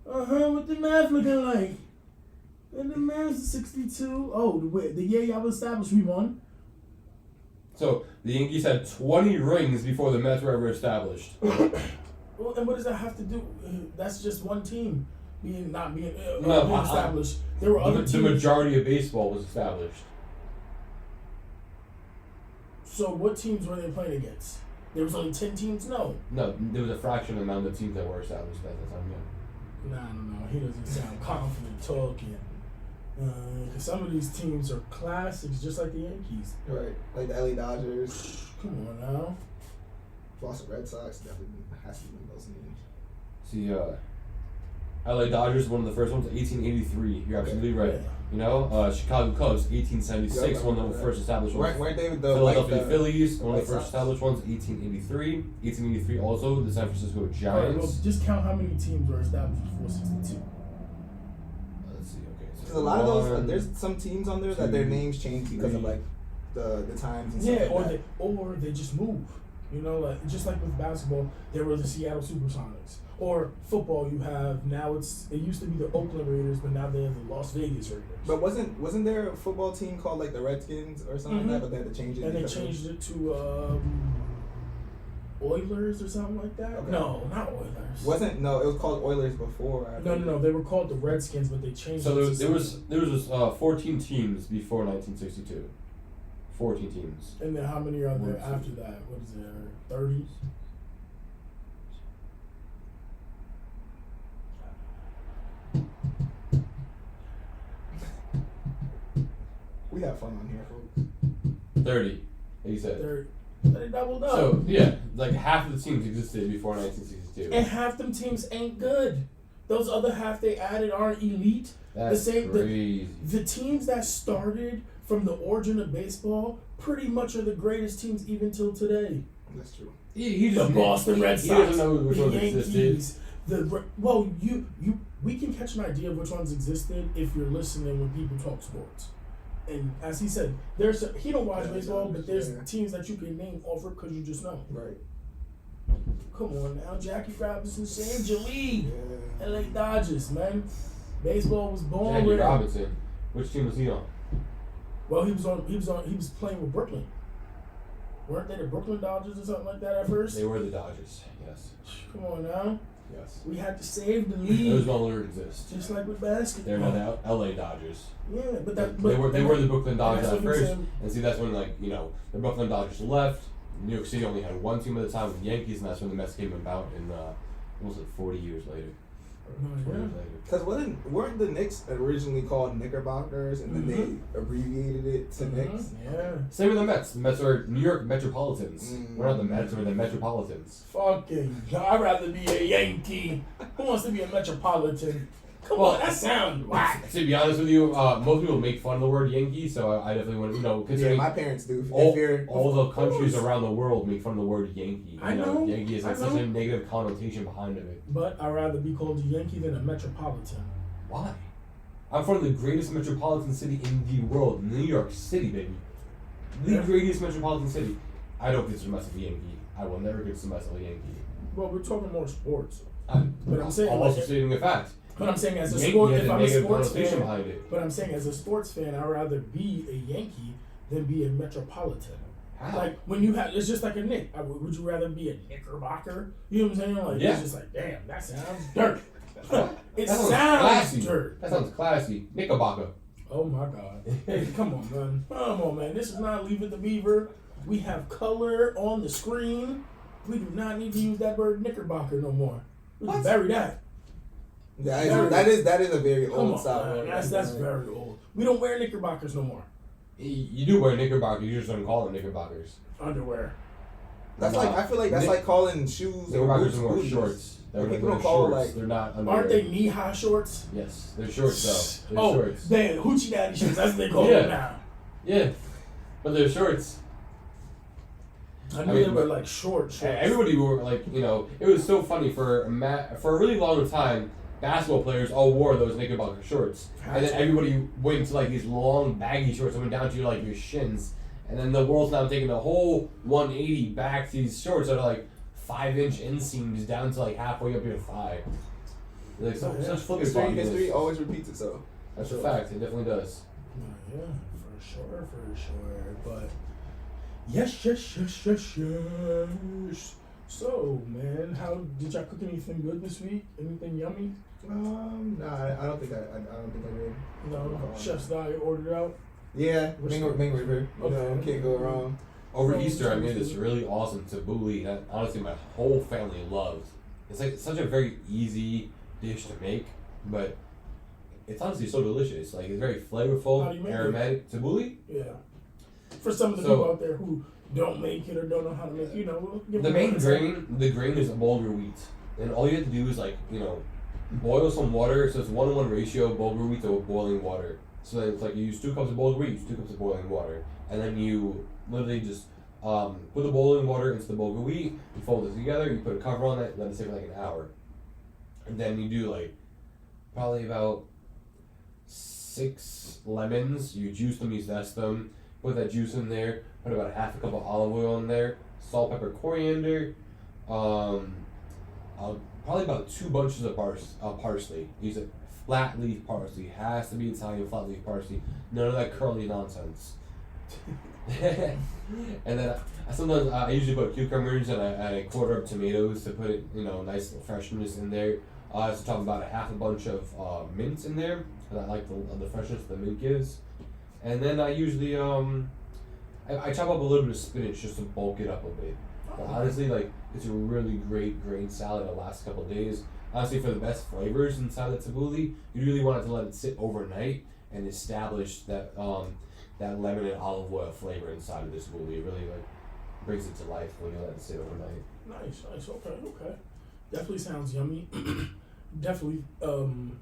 What the math looking like? And the math is 62. Oh, the year y'all was established, we won. So, the Yankees had 20 rings before the Mets were ever established. Well, and what does that have to do? That's just one team not being established. There were other teams. The majority of baseball was established. So what teams were they playing against? There was only 10 teams? No. No, there was a fraction amount of teams that were established at that time, yeah. Nah, he doesn't sound confident talking. Because some of these teams are classics, just like the Yankees. Right. Like the LA Dodgers. Come on now. Boston Red Sox definitely has to be those names. See, LA Dodgers, one of the first ones, 1883. You're absolutely right. Yeah. You know, Chicago Cubs, 1876, Yeah, one of the first established ones. Weren't they the Philadelphia Phillies, one of White the first Sox? established ones, 1883. 1883 also, the San Francisco All right, Giants. well, just count how many teams were established before 62. Let's see, okay. Because a lot of those, there's some teams on there that their names change because of like the times and stuff Yeah, like that. or they just move. You know, like just like with basketball, there were the Seattle Supersonics. Or football, you have now it used to be the Oakland Raiders, but now they're the Las Vegas Raiders. But wasn't there a football team called like the Redskins or something like that? But they had to change it. And they because of- changed it to Oilers or something like that. Okay. No, not Oilers. It was called Oilers before. No. They were called the Redskins, but they changed. So it there was 14 teams before 1962. 14 teams. And then how many are there after that? What is there? 30s. We have fun on here, folks. 30. He said. 30. They doubled up. So yeah, like half of the teams existed before 1962. And half them teams ain't good. Those other half they added aren't elite. That's crazy. The teams that started from the origin of baseball pretty much are the greatest teams even till today. That's true. He The just Boston Red Sox, He doesn't know which the ones Yankees, existed. we can catch an idea of which ones existed if you're listening when people talk sports. And as he said, he don't watch baseball, but there's teams that you can name off it because you just know. Right. Come on now, Jackie Robinson saved your league. Yeah. LA Dodgers, man. Baseball was born Jackie with him. Robinson. Which team was he on? Well, he was playing with Brooklyn. Weren't they the Brooklyn Dodgers or something like that at first? They were the Dodgers. Yes. Come on now. Yes. We had to save the Those league. no longer exist. Just like with basketball. They're now the LA Dodgers. Yeah, but They were the Brooklyn Dodgers that's at what I'm first, saying. and see that's when the Brooklyn Dodgers left. New York City only had one team at the time, the Yankees, and that's when the Mets came about. In what was it, 40 years later? 20 years later. Because weren't the Knicks originally called Knickerbockers, and then they abbreviated it to Knicks? Yeah. Same with the Mets. The Mets are New York Metropolitans. We're not the Mets, we're the Metropolitans. Fucking, I'd rather be a Yankee. Who wants to be a Metropolitan? Come on, that sounds whack. To be honest with you, most people make fun of the word Yankee, so I definitely want to, Yeah, considering my parents do. all the countries around the world make fun of the word Yankee. I know. Yankee is I such know. a negative connotation behind it. But I'd rather be called a Yankee than a Metropolitan. Why? I'm from the greatest metropolitan city in the world, New York City, baby. The greatest metropolitan city. I don't consider myself a Yankee. I will never consider myself a Yankee. Well, we're talking more sports. I'm saying, also like, stating a fact. But I'm saying as a Yankee sport, has if a I'm a negative sports connotation fan, behind it. but I'm saying as a sports fan, I'd rather be a Yankee than be a Metropolitan. How? Like when you have, it's just like a Nick. Would you rather be a Knickerbocker? You know what I'm saying? Like Yeah. it's just like, damn, that sounds dirt. It That sounds classy. dirt. That sounds classy. Knickerbocker. Oh my God! Hey, come on, man. Come on, man. This is not Leave It to Beaver. We have color on the screen. We do not need to use that word Knickerbocker no more. We can bury that. That is a very Come old on, style. man. That's very old. We don't wear knickerbockers no more. You do wear knickerbockers. You just don't call them knickerbockers. Underwear. That's like I feel like that's like calling shoes Knickerbockers are more booties. shorts. They're People they're don't call shorts. like They're not underwear. Aren't they knee-high shorts? Yes, they're shorts though. They're shorts. Damn, hoochie daddy shorts. That's what they call Yeah. them now. Yeah, but they're shorts. I knew they were like short. Everybody wore like it was so funny for a really long time. Basketball players all wore those knickerbocker shorts, and then everybody went to like these long baggy shorts that went down to like your shins. And then the world's now taking a whole 180 back to these shorts that are like 5-inch inseams down to like halfway up your thigh. Like such flipping history always repeats itself. That's a fact. It definitely does. Yeah, for sure. But yes. So, man, how did y'all cook anything good this week? Anything yummy? Nah, I don't think I did. No, Chef's Diet ordered out. Yeah, Ming River. Can't go wrong. Over Easter, I made this really awesome tabbouleh that honestly my whole family loved. It's like such a very easy dish to make, but it's honestly so delicious. Like it's very flavorful, How do you make aromatic. Tabbouleh? Yeah. For some of the people out there who don't make it or don't know how to make it, give the them main one the grain is bulgur wheat. And all you have to do is boil some water, so it's 1-to-1 ratio bulgur wheat to boiling water. So then it's like you use 2 cups of bulgur wheat, use 2 cups of boiling water. And then you literally just put the boiling water into the bulgur wheat, you fold it together, you put a cover on it, let it sit for like an hour. And then you do probably about 6 lemons, you juice them, you zest them, put that juice in there, put about a half a cup of olive oil in there, salt, pepper, coriander, probably about 2 bunches of parsley. Use it flat leaf parsley. Has to be Italian flat leaf parsley. None of that curly nonsense. And then sometimes I usually put cucumbers and I add a quarter of tomatoes to put it, nice freshness in there. I also chop about a half a bunch of mint in there, and I like the freshness the mint gives. And then I usually I chop up a little bit of spinach just to bulk it up a bit. But honestly, it's a really great grain salad that lasts a couple of days. Honestly, for the best flavors inside the tabbouleh, you really want to let it sit overnight and establish that that lemon and olive oil flavor inside of this tabbouleh. It really brings it to life when you let it sit overnight. Nice. Okay. Definitely sounds yummy. Definitely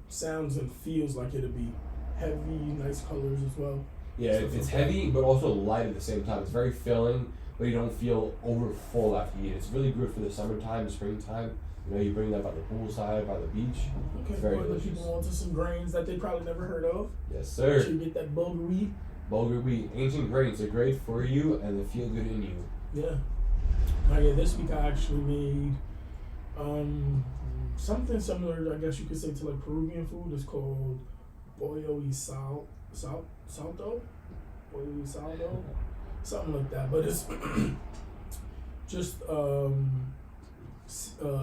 sounds and feels like it'll be heavy, nice colors as well. Yeah, it's heavy but also light at the same time. It's very filling, but you don't feel over full after you eat it. It's really good for the summertime, the springtime. You bring that by the poolside, by the beach. Okay, it's very delicious. People onto some grains that they probably never heard of. Yes, sir. So you get that bulgur wheat. Bulgur wheat, ancient grains. They're great for you and they feel good in you. Yeah. This week I actually made something similar, I guess you could say, to Peruvian food. It's called pollo y saldo, something like that. But it's just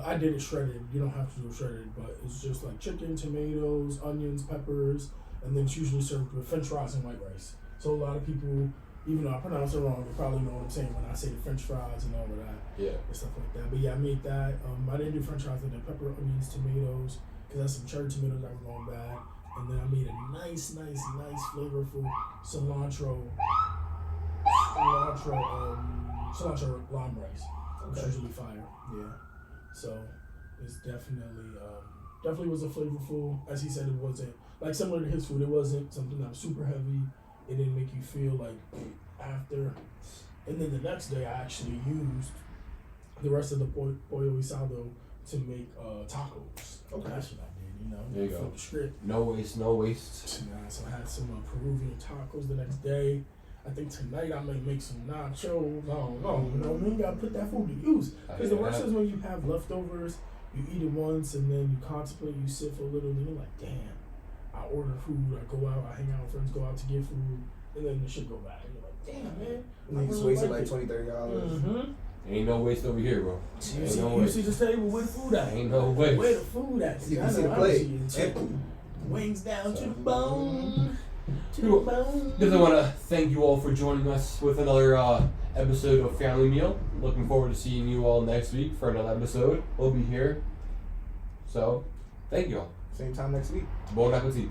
I did it shredded. You don't have to do it shredded, but it's just chicken, tomatoes, onions, peppers, and then it's usually served with French fries and white rice. So a lot of people, even though I pronounce it wrong, they probably know what I'm saying when I say the French fries and all of that. Yeah. And stuff like that. But yeah, I made that. I didn't do French fries. I did pepper, onions, tomatoes, because that's some cherry tomatoes that were going bad. And then I made a nice, flavorful cilantro lime rice. It's usually fire. Yeah. So it's definitely was a flavorful. As he said, it wasn't similar to his food. It wasn't something that was super heavy. It didn't make you feel like after. And then the next day, I actually used the rest of the pollo y saldo to make tacos. Okay, that's what I did. There you go. The script. No waste. So I had some Peruvian tacos the next day. I think tonight I may make some nachos. I don't know. You gotta put that food to use. Because the worst is when you have leftovers, you eat it once and then you contemplate, you sit for a little, and then you're like, damn, I order food, I go out, I hang out with friends, go out to get food, and then the shit go bad. And you're like, damn, man. You just wasted $20-$30. Mm-hmm. Ain't no waste over here, bro. You see the table where the food at? Ain't no waste. Where the food at? You can see the plate. Wings down to the bone. Definitely want to thank you all for joining us with another episode of Family Meal. Looking forward to seeing you all next week for another episode. We'll be here. So, thank you all. Same time next week. Bon appetit.